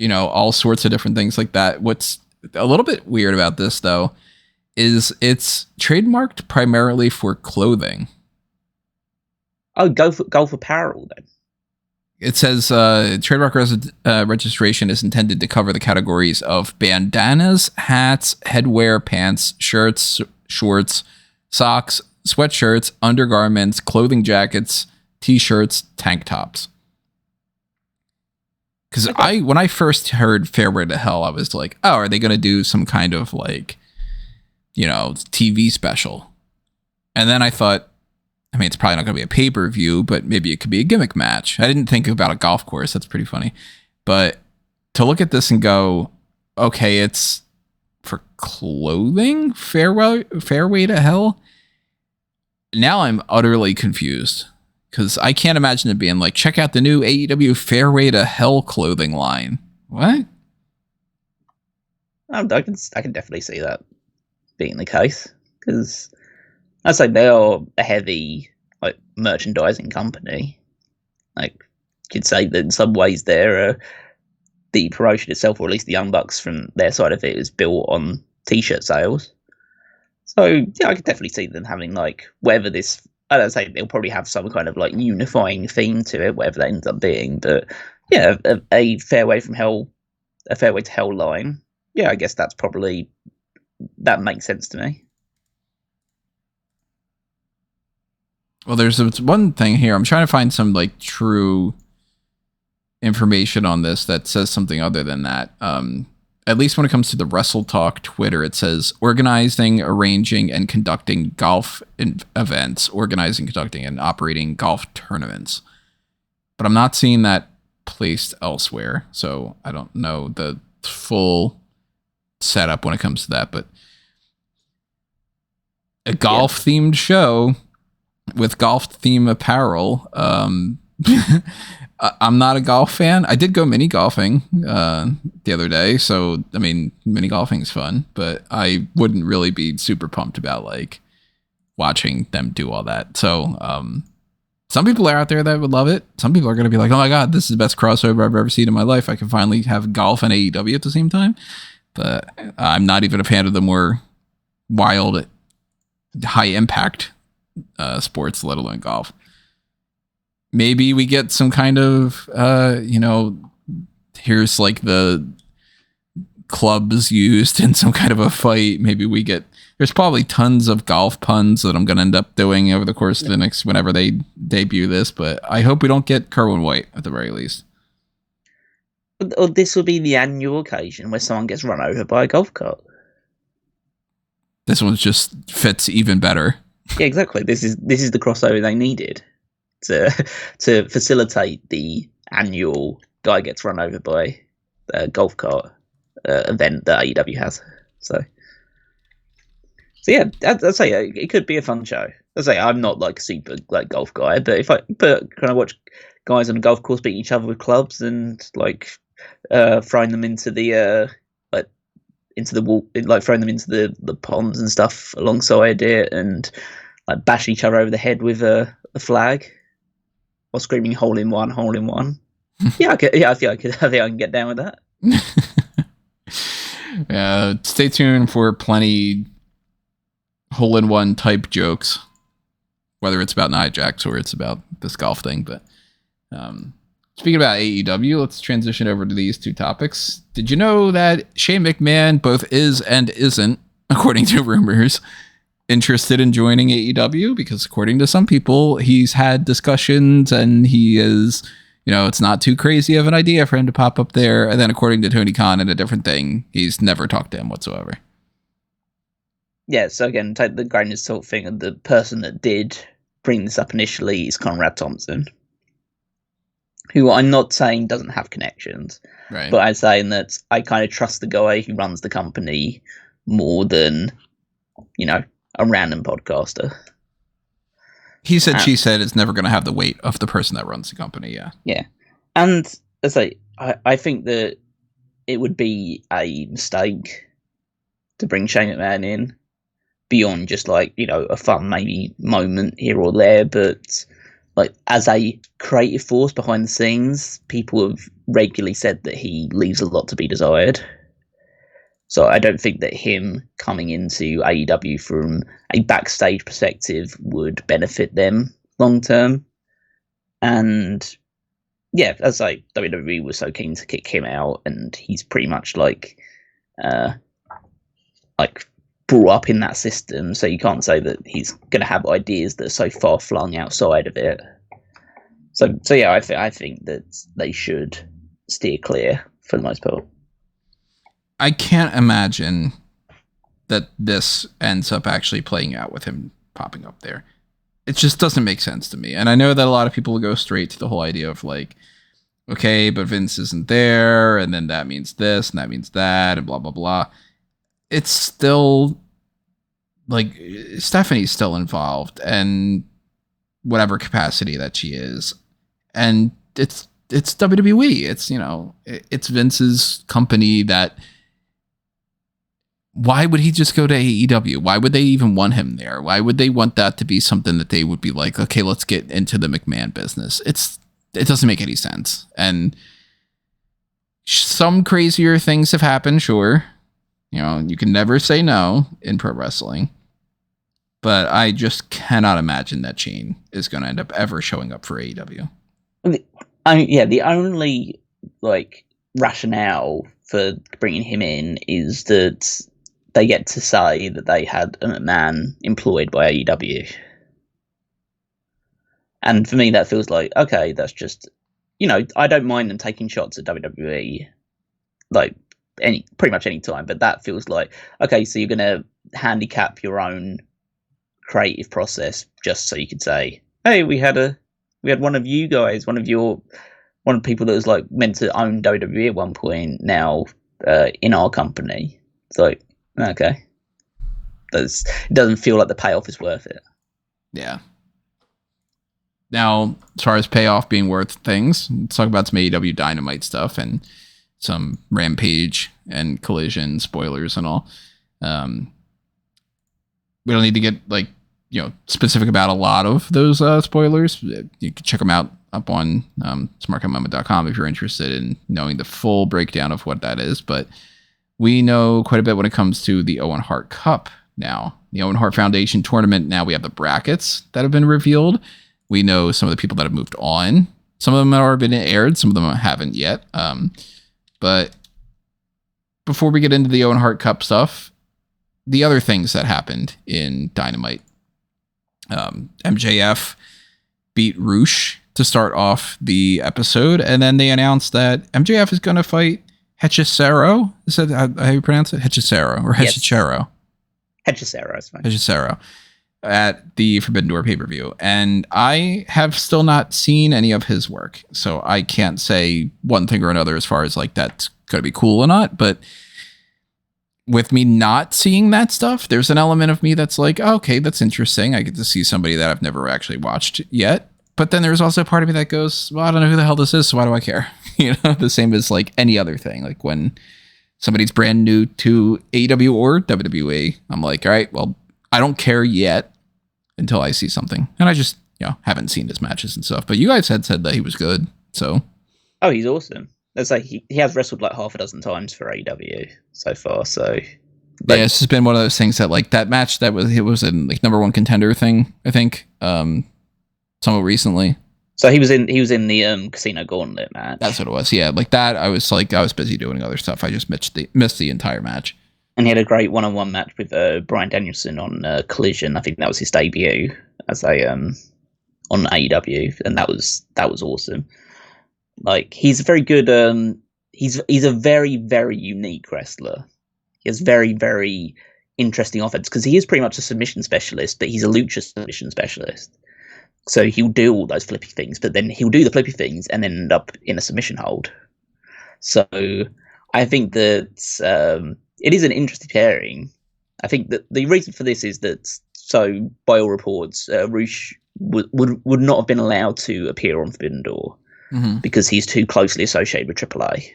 all sorts of different things like that. What's a little bit weird about this, though, is it's trademarked primarily for clothing. Oh, golf apparel, then. It says trademark registration is intended to cover the categories of bandanas, hats, headwear, pants, shirts, shorts, socks, sweatshirts, undergarments, clothing jackets, t-shirts, tank tops. Because when I first heard Fairway to Hell, I was like, oh, are they going to do some kind of TV special? And then I thought, I mean, it's probably not going to be a pay-per-view, but maybe it could be a gimmick match. I didn't think about a golf course. That's pretty funny. But to look at this and go, okay, it's for clothing? Fairway to Hell? Now I'm utterly confused. Because I can't imagine it being like, check out the new AEW Fairway to Hell clothing line. What? I can definitely see that being the case. Because I'd say they are a heavy merchandising company. You'd say that in some ways the promotion itself, or at least the Young Bucks from their side of it, is built on t-shirt sales. So yeah, I could definitely see them having whether this, I don't say they'll probably have some kind of unifying theme to it, whatever that ends up being. But yeah, a Fairway to Hell line. Yeah, I guess that makes sense to me. Well, there's one thing here. I'm trying to find some like true information on this that says something other than that. At least when it comes to the Wrestle Talk Twitter, it says organizing, arranging, and conducting golf events, organizing, conducting, and operating golf tournaments. But I'm not seeing that placed elsewhere, so I don't know the full setup when it comes to that. But a golf-themed show with golf-themed apparel. I'm not a golf fan. I did go mini golfing the other day, so I mean, mini golfing is fun, but I wouldn't really be super pumped about like watching them do all that. So some people are out there that would love it. Some people are going to be like, "Oh my god, this is the best crossover I've ever seen in my life. I can finally have golf and AEW at the same time." But I'm not even a fan of the more wild, high impact sports, let alone golf. Maybe we get some kind of, here's like the clubs used in some kind of a fight. Maybe we get, there's probably tons of golf puns that I'm going to end up doing over the course of the next, whenever they debut this, but I hope we don't get Kerwin White at the very least. Or this will be the annual occasion where someone gets run over by a golf cart. This one just fits even better. Yeah, exactly. This is the crossover they needed to facilitate the annual guy gets run over by a golf cart event that AEW has. So yeah, I'd say it could be a fun show. I'd say I'm not like a super like golf guy, but if I kind of watch guys on a golf course beating each other with clubs and like throwing them into the into the wall, like throwing them into the ponds and stuff alongside it, and like bashing each other over the head with a flag, or screaming hole in one. Yeah, I think I can get down with that. Stay tuned for plenty hole in one type jokes, whether it's about Nia Jax or it's about this golf thing. But speaking about AEW, let's transition over to these two topics. Did you know that Shane McMahon both is and isn't, according to rumors, interested in joining AEW? Because according to some people, he's had discussions and he is, it's not too crazy of an idea for him to pop up there. And then according to Tony Khan and a different thing, he's never talked to him whatsoever. Yeah, so again, take the grain of salt thing, and the person that did bring this up initially is Conrad Thompson, who I'm not saying doesn't have connections, right, but I'm saying that I kind of trust the guy who runs the company more than, a random podcaster. He said, she said, it's never going to have the weight of the person that runs the company. Yeah. Yeah. And I think that it would be a mistake to bring Shane McMahon in beyond just like, a fun maybe moment here or there. But like as a creative force behind the scenes, people have regularly said that he leaves a lot to be desired. So I don't think that him coming into AEW from a backstage perspective would benefit them long term. And yeah, as WWE was so keen to kick him out, and he's pretty much like brought up in that system, so you can't say that he's going to have ideas that are so far flung outside of it. So yeah, I think that they should steer clear for the most part. I can't imagine that this ends up actually playing out with him popping up there. It just doesn't make sense to me. And I know that a lot of people will go straight to the whole idea of like, okay, but Vince isn't there, and then that means this, and that means that, and blah, blah, blah. It's still, like, Stephanie's still involved, and whatever capacity that she is. And it's WWE. It's, it's Vince's company that... Why would he just go to AEW? Why would they even want him there? Why would they want that to be something that they would be like, okay, let's get into the McMahon business? It doesn't make any sense. And some crazier things have happened, sure. You can never say no in pro wrestling. But I just cannot imagine that Shane is going to end up ever showing up for AEW. The only rationale for bringing him in is that they get to say that they had a McMahon employed by AEW. And for me, that feels like, okay, that's just, I don't mind them taking shots at WWE, like pretty much any time, but that feels like, okay, so you're going to handicap your own creative process just so you could say, hey, we had one of you guys, one of the people that was like meant to own WWE at one point now in our company. It's like, okay, it doesn't feel like the payoff is worth it. Yeah. Now, as far as payoff being worth things, let's talk about some AEW Dynamite stuff and some Rampage and Collision spoilers and all. We don't need to get specific about a lot of those spoilers. You can check them out up on smarkandmoment.com if you're interested in knowing the full breakdown of what that is. But we know quite a bit when it comes to the Owen Hart Cup now. The Owen Hart Foundation Tournament, now we have the brackets that have been revealed. We know some of the people that have moved on. Some of them have already been aired. Some of them haven't yet. But before we get into the Owen Hart Cup stuff, the other things that happened in Dynamite. MJF beat Roosh to start off the episode, and then they announced that MJF is going to fight Hechicero. Is that how you pronounce it? Hechicero or Hechicero? Yes. Hechicero is fine. Hechicero at the Forbidden Door pay-per-view. And I have still not seen any of his work, so I can't say one thing or another as far as like that's going to be cool or not, but with me not seeing that stuff, there's an element of me that's like, oh, okay, that's interesting. I get to see somebody that I've never actually watched yet. But then there's also a part of me that goes, well, I don't know who the hell this is, so why do I care? The same as like any other thing. Like when somebody's brand new to AEW or WWE, I'm like, all right, well, I don't care yet until I see something. And I just, haven't seen his matches and stuff. But you guys had said that he was good, so. Oh, he's awesome. It's like he has wrestled like half a dozen times for AEW so far. So yeah, it's just been one of those things that like that match it was in like number one contender thing, I think, somewhat recently. So he was in the Casino Gauntlet match. That's what it was. Yeah, like that. I was busy doing other stuff. I just missed the entire match. And he had a great one-on-one match with Bryan Danielson on Collision. I think that was his debut as on AEW, and that was awesome. Like he's a very good. He's a very, very unique wrestler. He has very, very interesting offense because he is pretty much a submission specialist, but he's a lucha submission specialist. So he'll do all those flippy things, but then he'll do the flippy things and then end up in a submission hold. So I think that it is an interesting pairing. I think that the reason for this is that, so by all reports, Roosh would not have been allowed to appear on Forbidden Door because he's too closely associated with AAA.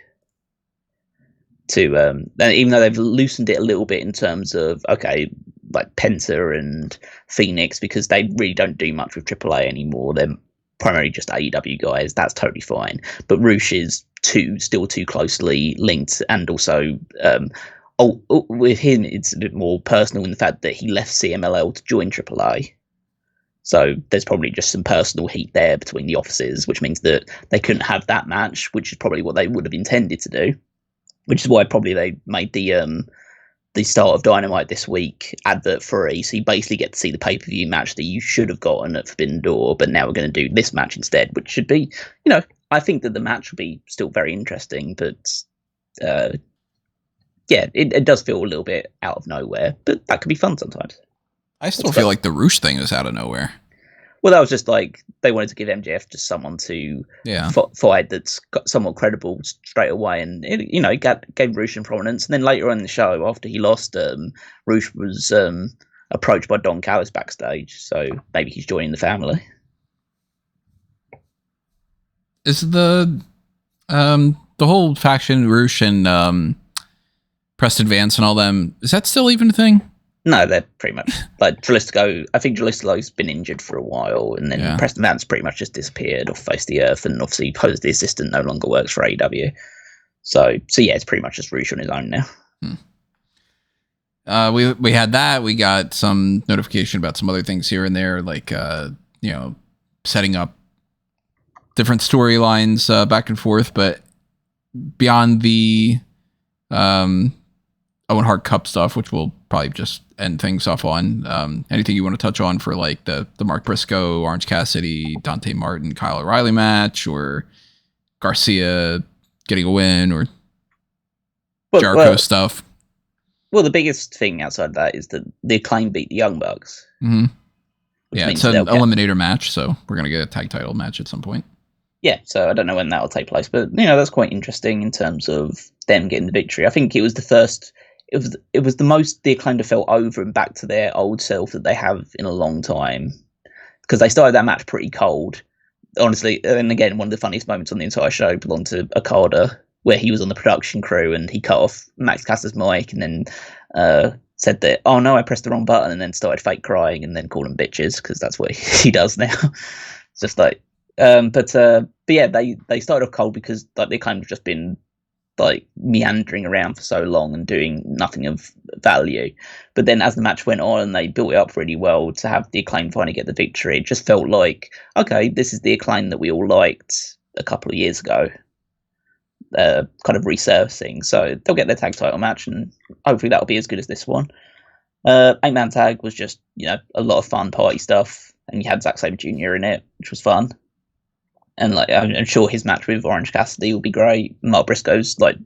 Even though they've loosened it a little bit in terms of, okay, like Penta and Phoenix, because they really don't do much with AAA anymore. They're primarily just AEW guys. That's totally fine. But Roosh is still too closely linked, and also with him, it's a bit more personal in the fact that he left CMLL to join AAA. So there's probably just some personal heat there between the offices, which means that they couldn't have that match, which is probably what they would have intended to do. Which is why probably they made the start of Dynamite this week advert free, so you basically get to see the pay-per-view match that you should have gotten at Forbidden Door, but now we're going to do this match instead, which should be, I think that the match will be still very interesting, but it does feel a little bit out of nowhere, but that could be fun sometimes. I still feel like the Roosh thing is out of nowhere. Well, that was just like they wanted to give MJF just someone to fight that's somewhat credible straight away, and gave Roosh some prominence. And then later on in the show, after he lost, Roosh was approached by Don Callis backstage, so maybe he's joining the family. Is the whole faction Roosh and Preston Vance and all them, is that still even a thing? No, they're pretty much like Dralistico. I think Dralistico's been injured for a while, and then Preston Vance pretty much just disappeared off face the earth, and obviously Pose the assistant no longer works for AEW. So yeah, it's pretty much just Roosh on his own now. We had that. We got some notification about some other things here and there, like setting up different storylines back and forth, but beyond the Owen Hart Cup stuff, which we'll probably just end things off on. Anything you want to touch on for like the Mark Briscoe, Orange Cassidy, Dante Martin, Kyle O'Reilly match, or Garcia getting a win, or Jericho stuff? Well, the biggest thing outside of that is that the Acclaim beat the Young Bucks. Mm-hmm. Yeah, it's an eliminator match, so we're going to get a tag title match at some point. Yeah, so I don't know when that will take place, but that's quite interesting in terms of them getting the victory. I think it was the first. It was the most the Acclaimed have felt over and back to their old self that they have in a long time, because they started that match pretty cold, honestly. And again, one of the funniest moments on the entire show belonged to Okada, where he was on the production crew and he cut off Max Caster's mic and then said that, oh no, I pressed the wrong button, and then started fake crying and then called them bitches, because that's what he does now. It's just like, but yeah, they started off cold because like they kind of just been like meandering around for so long and doing nothing of value. But then as the match went on and they built it up really well to have the Acclaim finally get the victory, it just felt like, okay, this is the Acclaim that we all liked a couple of years ago, kind of resurfacing. So they'll get their tag title match, and hopefully that'll be as good as this one. 8-man tag was just, a lot of fun party stuff, and you had Zack Sabre Jr. in it, which was fun. And like, I'm sure his match with Orange Cassidy will be great. Mark Briscoe's like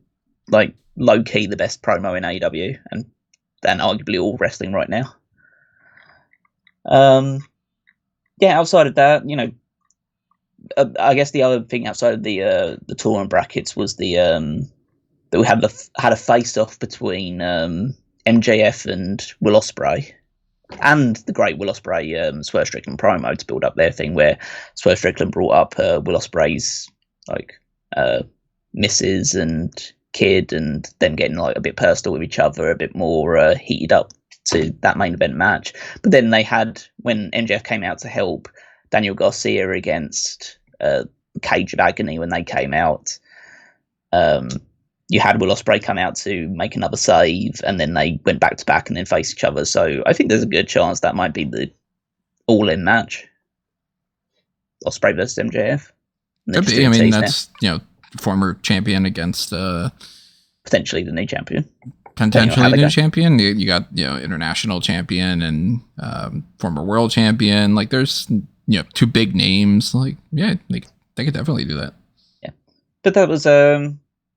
low key the best promo in AEW and arguably all wrestling right now. Yeah, outside of that, I guess the other thing outside of the tournament brackets was that we had a face off between MJF and Will Ospreay. And the great Will Ospreay Swerve Strickland promo to build up their thing, where Swerve Strickland brought up Will Ospreay's missus and kid, and them getting like a bit personal with each other, a bit more heated up to that main event match. But then they had, when MJF came out to help Daniel Garcia against Cage of Agony when they came out, you had Will Ospreay come out to make another save, and then they went back to back and then face each other. So I think there's a good chance that might be the all-in match. Ospreay versus MJF. Could be. I mean, that's former champion against potentially the new champion. Potentially the new champion. You got international champion and former world champion. Like there's two big names. Like they could definitely do that. Yeah, but that was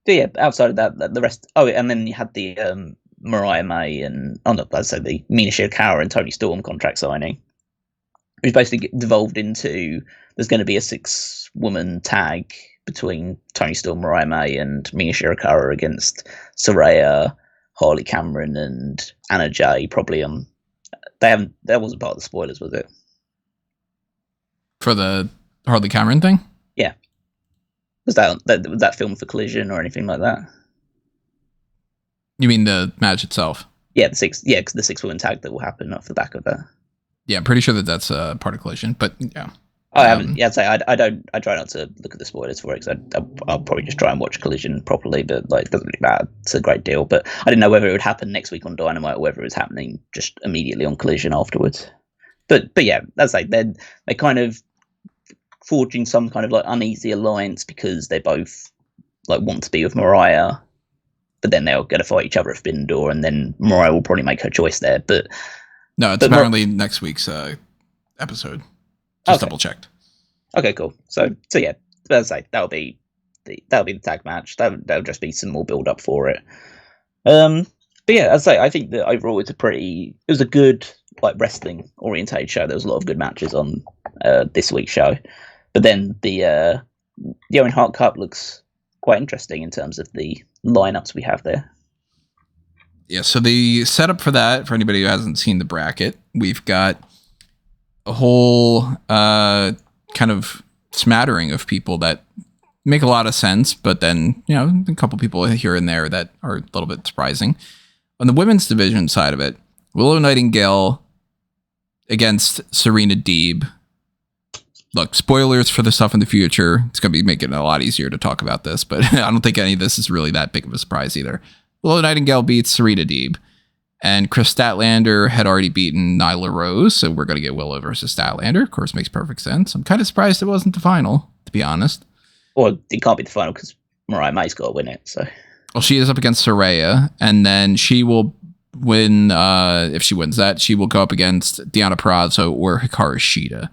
yeah, outside of that, the rest. Oh, and then you had the Mariah May and the Mina Shirakawa and Toni Storm contract signing, which basically devolved into there's going to be a 6-woman tag between Toni Storm, Mariah May, and Mina Shirakawa against Saraya, Harley Cameron, and Anna Jay. Probably that wasn't part of the spoilers, was it? For the Harley Cameron thing? Yeah. Was that film for Collision or anything like that? You mean the match itself? Yeah, because the 6-woman tag that will happen off the back of that. Yeah, I'm pretty sure that's part of Collision, but yeah. I haven't. Yeah, I try not to look at the spoilers for it, because I'll probably just try and watch Collision properly. But like, it doesn't really matter. It's a great deal. But I didn't know whether it would happen next week on Dynamite or whether it was happening just immediately on Collision afterwards. But yeah, that's like they kind of forging some kind of like uneasy alliance, because they both like want to be with Mariah, but then they're going to fight each other at Forbidden Door, and then Mariah will probably make her choice there. But no, it's apparently next week's episode. Just double checked. Okay, cool. So yeah, as I say, that'll be the tag match. That'll just be some more build up for it. But yeah, as I say, I think that overall it was a good like wrestling orientated show. There was a lot of good matches on this week's show. But then the Owen Hart Cup looks quite interesting in terms of the lineups we have there. Yeah, so the setup for that, for anybody who hasn't seen the bracket, we've got a whole kind of smattering of people that make a lot of sense, but then, a couple people here and there that are a little bit surprising. On the women's division side of it, Willow Nightingale against Serena Deeb. Look, spoilers for the stuff in the future. It's going to be making it a lot easier to talk about this, but I don't think any of this is really that big of a surprise either. Willow Nightingale beats Serena Deeb, and Kris Statlander had already beaten Nyla Rose, so we're going to get Willow versus Statlander. Of course, makes perfect sense. I'm kind of surprised it wasn't the final, to be honest. Well, it can't be the final because Mariah May's got to win it. So, well, she is up against Saraya, and then she will when if she wins that, she will go up against Deonna Purrazzo or Hikaru Shida.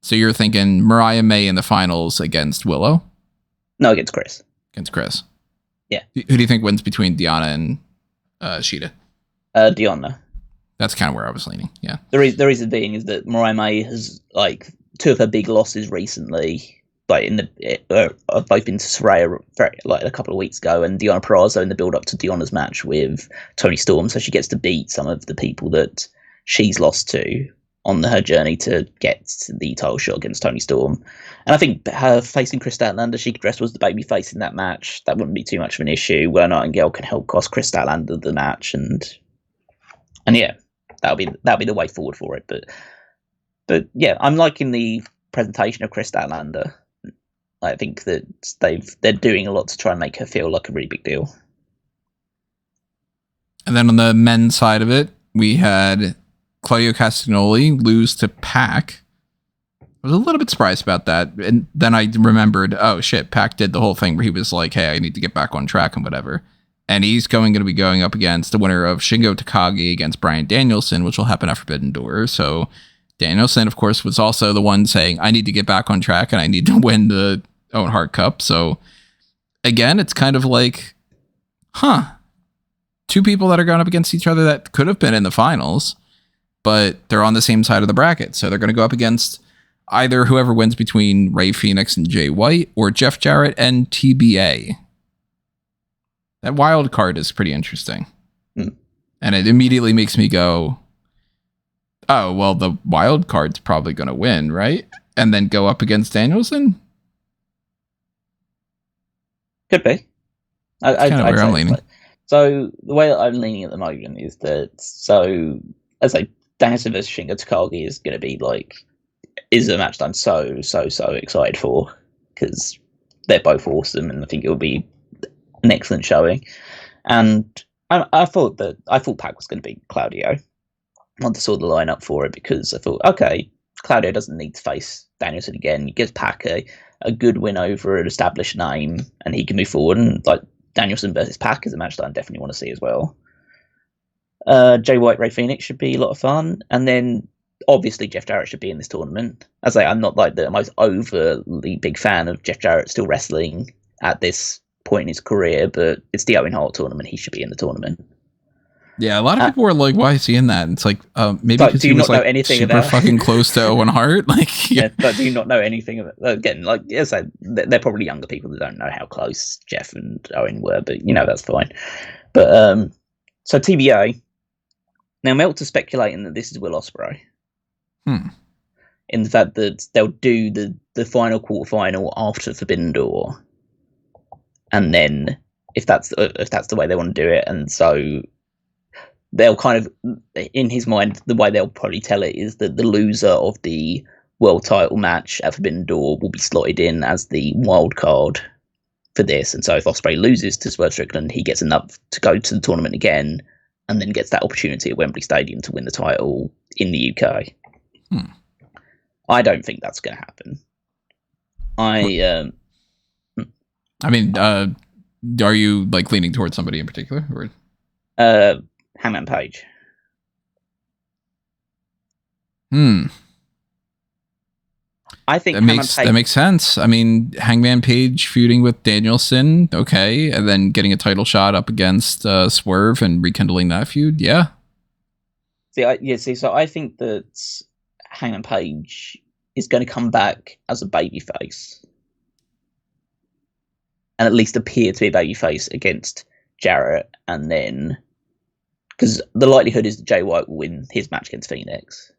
So you're thinking Mariah May in the finals against Willow? No, against Kris. Against Kris. Yeah. Who do you think wins between Deonna and Shida? Deonna. That's kind of where I was leaning. Yeah. The reason being is that Mariah May has, like, two of her big losses recently, like have both been to Saraya like a couple of weeks ago, and Deonna Purrazzo in the build up to Deonna's match with Toni Storm, so she gets to beat some of the people that she's lost to on her journey to get the title shot against Toni Storm. And I think her facing Kris Statlander, she could dress was the baby face in that match. That wouldn't be too much of an issue. Where Nightingale can help cost Kris Statlander the match, and yeah, that'll be the way forward for it. But yeah, I'm liking the presentation of Kris Statlander. I think that they're doing a lot to try and make her feel like a really big deal. And then on the men's side of it, we had Claudio Castagnoli lose to Pac. I was a little bit surprised about that. And then I remembered, oh shit, Pac did the whole thing where he was like, hey, I need to get back on track and whatever. And he's going to be going up against the winner of Shingo Takagi against Bryan Danielson, which will happen at Forbidden Door. So Danielson, of course, was also the one saying, I need to get back on track and I need to win the Owen Hart Cup. So again, it's kind of like, two people that are going up against each other that could have been in the finals, but they're on the same side of the bracket. So they're going to go up against either whoever wins between Rey Fenix and Jay White or Jeff Jarrett and TBA. That wild card is pretty interesting. And it immediately makes me go, oh, well, the wild card's probably going to win, right? And then go up against Danielson? Could be. That's kind of where I'm leaning. So the way that I'm leaning at the moment is that, so as I Danielson versus Shingo Takagi is going to be is a match that I'm so excited for, because they're both awesome, and I think it'll be an excellent showing. And I thought Pac was going to beat Claudio once I saw the lineup for it, because I thought, okay, Claudio doesn't need to face Danielson again. He gives Pac a good win over an established name, and he can move forward. And Danielson versus Pac is a match that I definitely want to see as well. Jay White, Rey Fenix should be a lot of fun, and then obviously Jeff Jarrett should be in this tournament. As I'm not the most overly big fan of Jeff Jarrett still wrestling at this point in his career, but it's the Owen Hart tournament. He should be in the tournament. Yeah, a lot of people were like, "Why is he in that?" And it's like, maybe because he was super fucking close to Owen Hart. Yeah, but do you not know anything about? Again, they're probably younger people that don't know how close Jeff and Owen were, but that's fine. But so TBA. Now, Meltzer's speculating that this is Will Ospreay. In the fact that they'll do the final quarterfinal after Forbidden Door, and then if that's the way they want to do it, and so they'll kind of, in his mind, the way they'll probably tell it is that the loser of the world title match at Forbidden Door will be slotted in as the wild card for this, and so if Ospreay loses to Swerve Strickland, he gets enough to go to the tournament again, and then gets that opportunity at Wembley Stadium to win the title in the UK. I don't think that's going to happen. I mean, are you leaning towards somebody in particular, or Hangman Page? I think that makes sense. I mean, Hangman Page feuding with Danielson, okay, and then getting a title shot up against Swerve and rekindling that feud, yeah. So I think that Hangman Page is going to come back as a babyface, and at least appear to be a babyface against Jarrett, and then because the likelihood is that Jay White will win his match against Phoenix,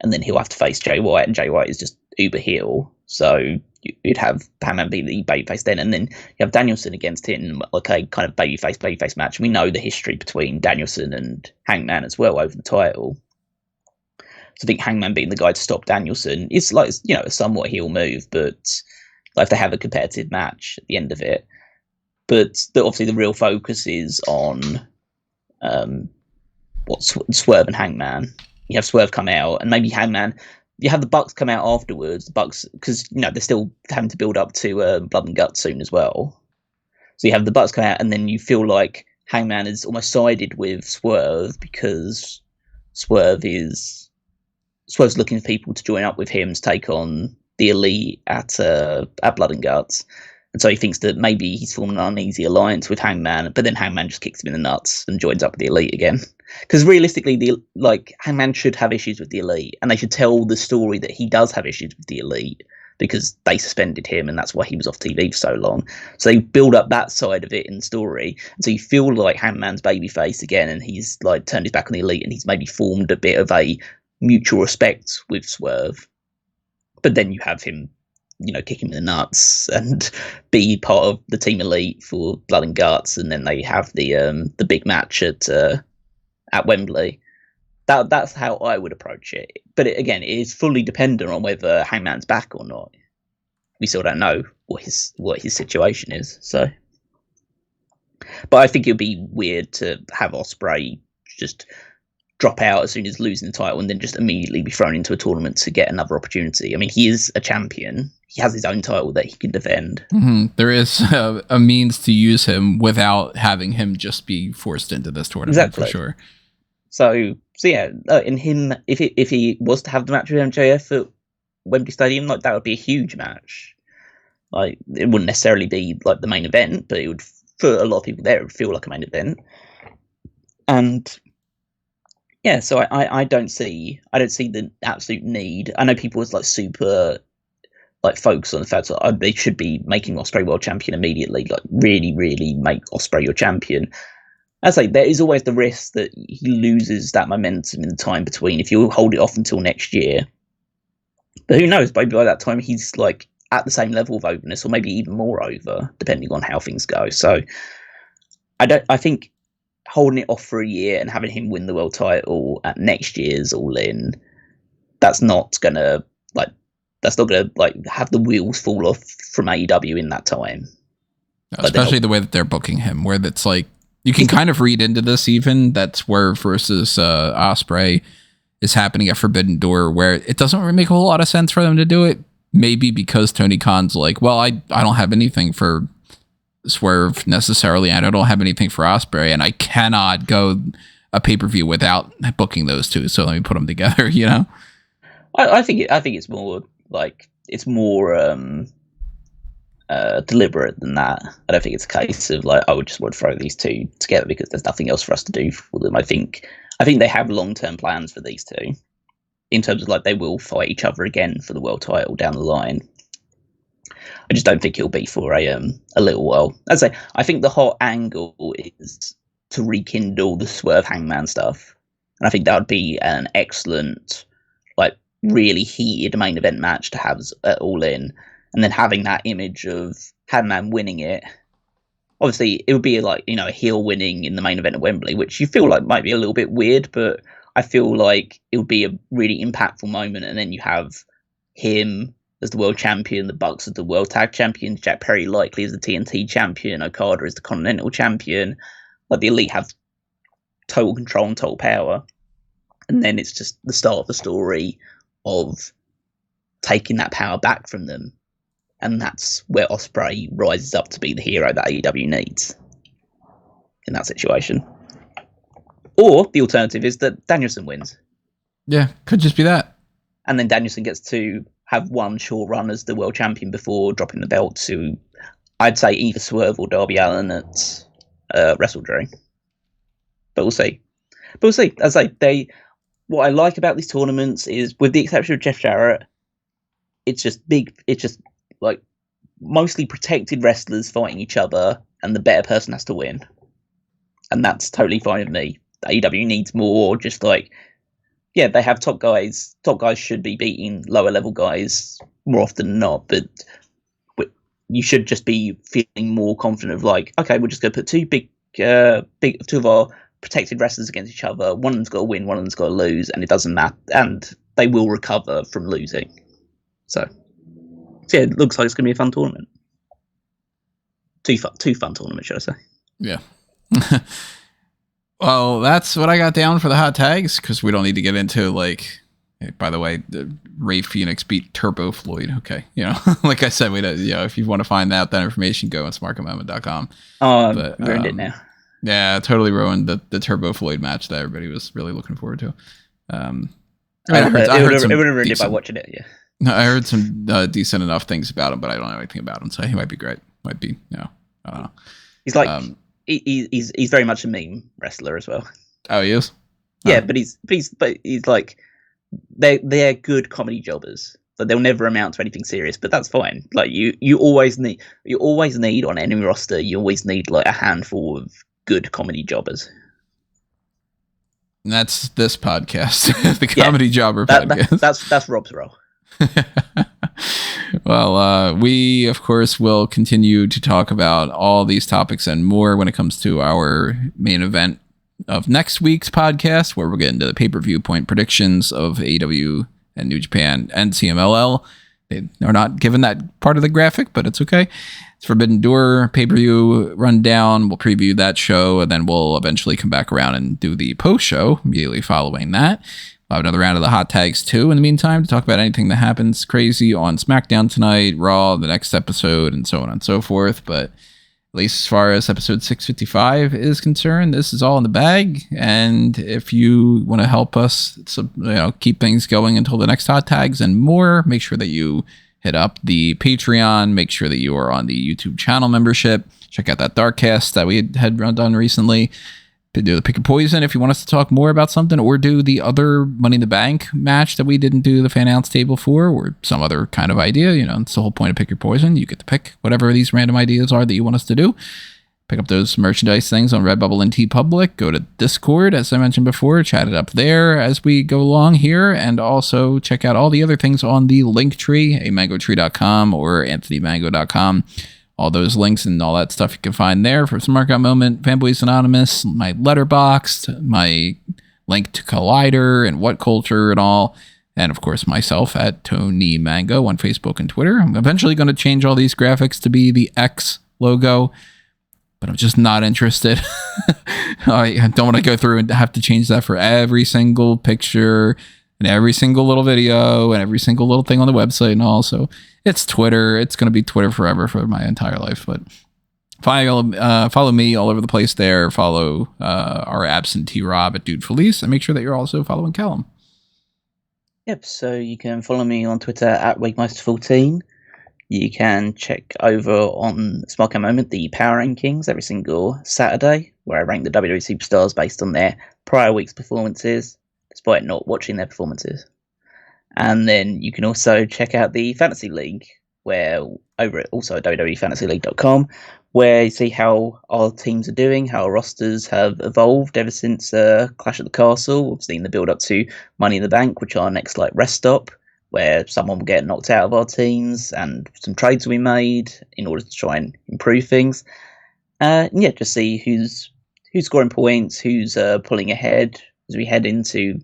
and then he'll have to face Jay White, and Jay White is just uber heel, so you'd have Hangman be the babyface then, and then you have Danielson against him, a kind of babyface match. We know the history between Danielson and Hangman as well over the title, so I think Hangman being the guy to stop Danielson is a somewhat heel move, but if they have a competitive match at the end of it. But obviously the real focus is on Swerve and Hangman. You have Swerve come out, and maybe Hangman. You have the Bucks come out afterwards. The Bucks, because they're still having to build up to Blood and Guts soon as well. So you have the Bucks come out, and then you feel like Hangman is almost sided with Swerve because Swerve's looking for people to join up with him to take on the Elite at Blood and Guts. And so he thinks that maybe he's formed an uneasy alliance with Hangman, but then Hangman just kicks him in the nuts and joins up with the Elite again. Because realistically, Hangman should have issues with the Elite, and they should tell the story that he does have issues with the Elite because they suspended him, and that's why he was off TV for so long. So they build up that side of it in the story, and so you feel like Hangman's babyface again, and he's like turned his back on the Elite, and he's maybe formed a bit of a mutual respect with Swerve. But then you have him, kick him in the nuts and be part of the Team Elite for Blood and Guts, and then they have the big match at Wembley. That's how I would approach it. But it is fully dependent on whether Hangman's back or not. We still don't know what his situation is. So, but I think it would be weird to have Ospreay just drop out as soon as losing the title and then just immediately be thrown into a tournament to get another opportunity. I mean, he is a champion. He has his own title that he can defend. Mm-hmm. There is a means to use him without having him just be forced into this tournament. Exactly. For sure. So yeah, in him, if he was to have the match with MJF at Wembley Stadium, that would be a huge match. It wouldn't necessarily be like the main event, but it would, for a lot of people there, it would feel like a main event. And yeah, so I don't see the absolute need. I know people was super focus on the fact that they should be making Ospreay world champion immediately. Really, really make Ospreay your champion. I say there is always the risk that he loses that momentum in the time between if you hold it off until next year. But who knows? Maybe by that time he's at the same level of overness, or maybe even more over, depending on how things go. So I think holding it off for a year and having him win the world title at next year's All In, that's not gonna have the wheels fall off from AEW in that time. Especially the way that they're booking him, where that's you can kind of read into this even that Swerve versus Ospreay is happening at Forbidden Door, where it doesn't really make a whole lot of sense for them to do it. Maybe because Tony Khan's well, I don't have anything for Swerve necessarily, and I don't have anything for Ospreay, and I cannot go a pay-per-view without booking those two. So let me put them together. I think it's more deliberate than that. I don't think it's a case of I would just want to throw these two together because there's nothing else for us to do for them. I think they have long-term plans for these two in terms of they will fight each other again for the world title down the line. I just don't think it'll be for a little while. As I say, I think the whole angle is to rekindle the Swerve Hangman stuff, and I think that would be an excellent, really heated main event match to have at All In, and then having that image of Hangman winning it. Obviously, it would be a heel winning in the main event at Wembley, which you feel might be a little bit weird, but I feel it would be a really impactful moment, and then you have him as the world champion, the Bucks as the world tag champion, Jack Perry likely as the TNT champion, Okada as the Continental champion. The Elite have total control and total power. And then it's just the start of the story of taking that power back from them. And that's where Ospreay rises up to be the hero that AEW needs in that situation. Or the alternative is that Danielson wins. Yeah, could just be that. And then Danielson gets to have one short run as the world champion before dropping the belt to, I'd say, either Swerve or Darby Allin at Wrestle Dream. But we'll see. As I say, what I like about these tournaments is, with the exception of Jeff Jarrett, it's just mostly protected wrestlers fighting each other, and the better person has to win. And that's totally fine with me. AEW needs more, they have top guys. Top guys should be beating lower level guys more often than not, but you should just be feeling more confident of okay, we're just going to put two of our protected wrestlers against each other. One of them's got to win, one of them's got to lose, and it doesn't matter, and they will recover from losing. So yeah, it looks like it's going to be a fun tournament. Two fun tournaments, should I say? Yeah. Well, that's what I got down for the hot tags, because we don't need to get into by the way, the Ray Phoenix beat Turbo Floyd. Okay, like I said, we don't, if you want to find out that information, go on smarkamendment.com. Oh, I've ruined it now. Yeah, totally ruined the Turbo Floyd match that everybody was really looking forward to. I would have ruined it by watching it. Yeah. No, I heard some decent enough things about him, but I don't know anything about him, so he might be great. Might be, I don't know. He's like he's very much a meme wrestler as well. Oh, he is. Yeah, but he's like they're good comedy jobbers. But they'll never amount to anything serious. But that's fine. Like you always need on any roster. You always need like a handful of good comedy jobbers. And that's this podcast, the Comedy Jobber podcast. That's Rob's role. Well, we of course will continue to talk about all these topics and more when it comes to our main event of next week's podcast, where we'll get into the pay-per-view point predictions of AEW and New Japan and CMLL. They are not given that part of the graphic, but it's okay. It's Forbidden Door pay-per-view rundown. We'll preview that show, and then we'll eventually come back around and do the post-show immediately following that. We'll have another round of the hot tags, too, in the meantime, to talk about anything that happens crazy on SmackDown tonight, Raw, the next episode, and so on and so forth. But at least as far as episode 655 is concerned, this is all in the bag. And if you want to help us keep things going until the next hot tags and more, make sure that you hit up the Patreon. Make sure that you are on the YouTube channel membership. Check out that Darkcast that we had done recently. Do the Pick a Poison if you want us to talk more about something, or do the other Money in the Bank match that we didn't do the fan announce table for, or some other kind of idea. It's the whole point of Pick Your Poison. You get to pick whatever these random ideas are that you want us to do. Pick up those merchandise things on Redbubble and TeePublic. Go to Discord, as I mentioned before. Chat it up there as we go along here. And also check out all the other things on the Linktree, amangotree.com or anthonymango.com. All those links and all that stuff you can find there for some Markout Moment, Fanboys Anonymous, my Letterboxd, my link to Collider and What Culture and all. And, of course, myself at Tony Mango on Facebook and Twitter. I'm eventually going to change all these graphics to be the X logo, but I'm just not interested. I don't want to go through and have to change that for every single picture and every single little video and every single little thing on the website and all. So it's Twitter. It's going to be Twitter forever for my entire life. But follow me all over the place there. Follow our absentee Rob at Dude Felice, and make sure that you're also following Callum. Yep. So you can follow me on Twitter at Wigmeister14. You can check over on Smark Moment the Power Rankings every single Saturday, where I rank the WWE superstars based on their prior week's performances, despite not watching their performances. And then you can also check out the Fantasy League, where over at also at www.fantasyleague.com, where you see how our teams are doing, how our rosters have evolved ever since Clash at the Castle. We've seen the build up to Money in the Bank, which are our next rest stop, where someone will get knocked out of our teams, and some trades will be made in order to try and improve things. Just see who's scoring points, who's pulling ahead as we head into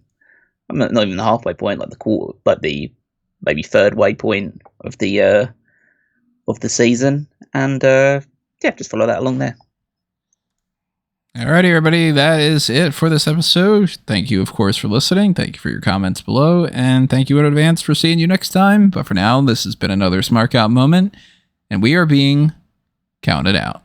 not even the halfway point, like the quarter, but the maybe third way point of the season, and just follow that along there. Alrighty, everybody, that is it for this episode. Thank you, of course, for listening. Thank you for your comments below, and thank you in advance for seeing you next time. But for now, this has been another Smark Out Moment, and we are being counted out.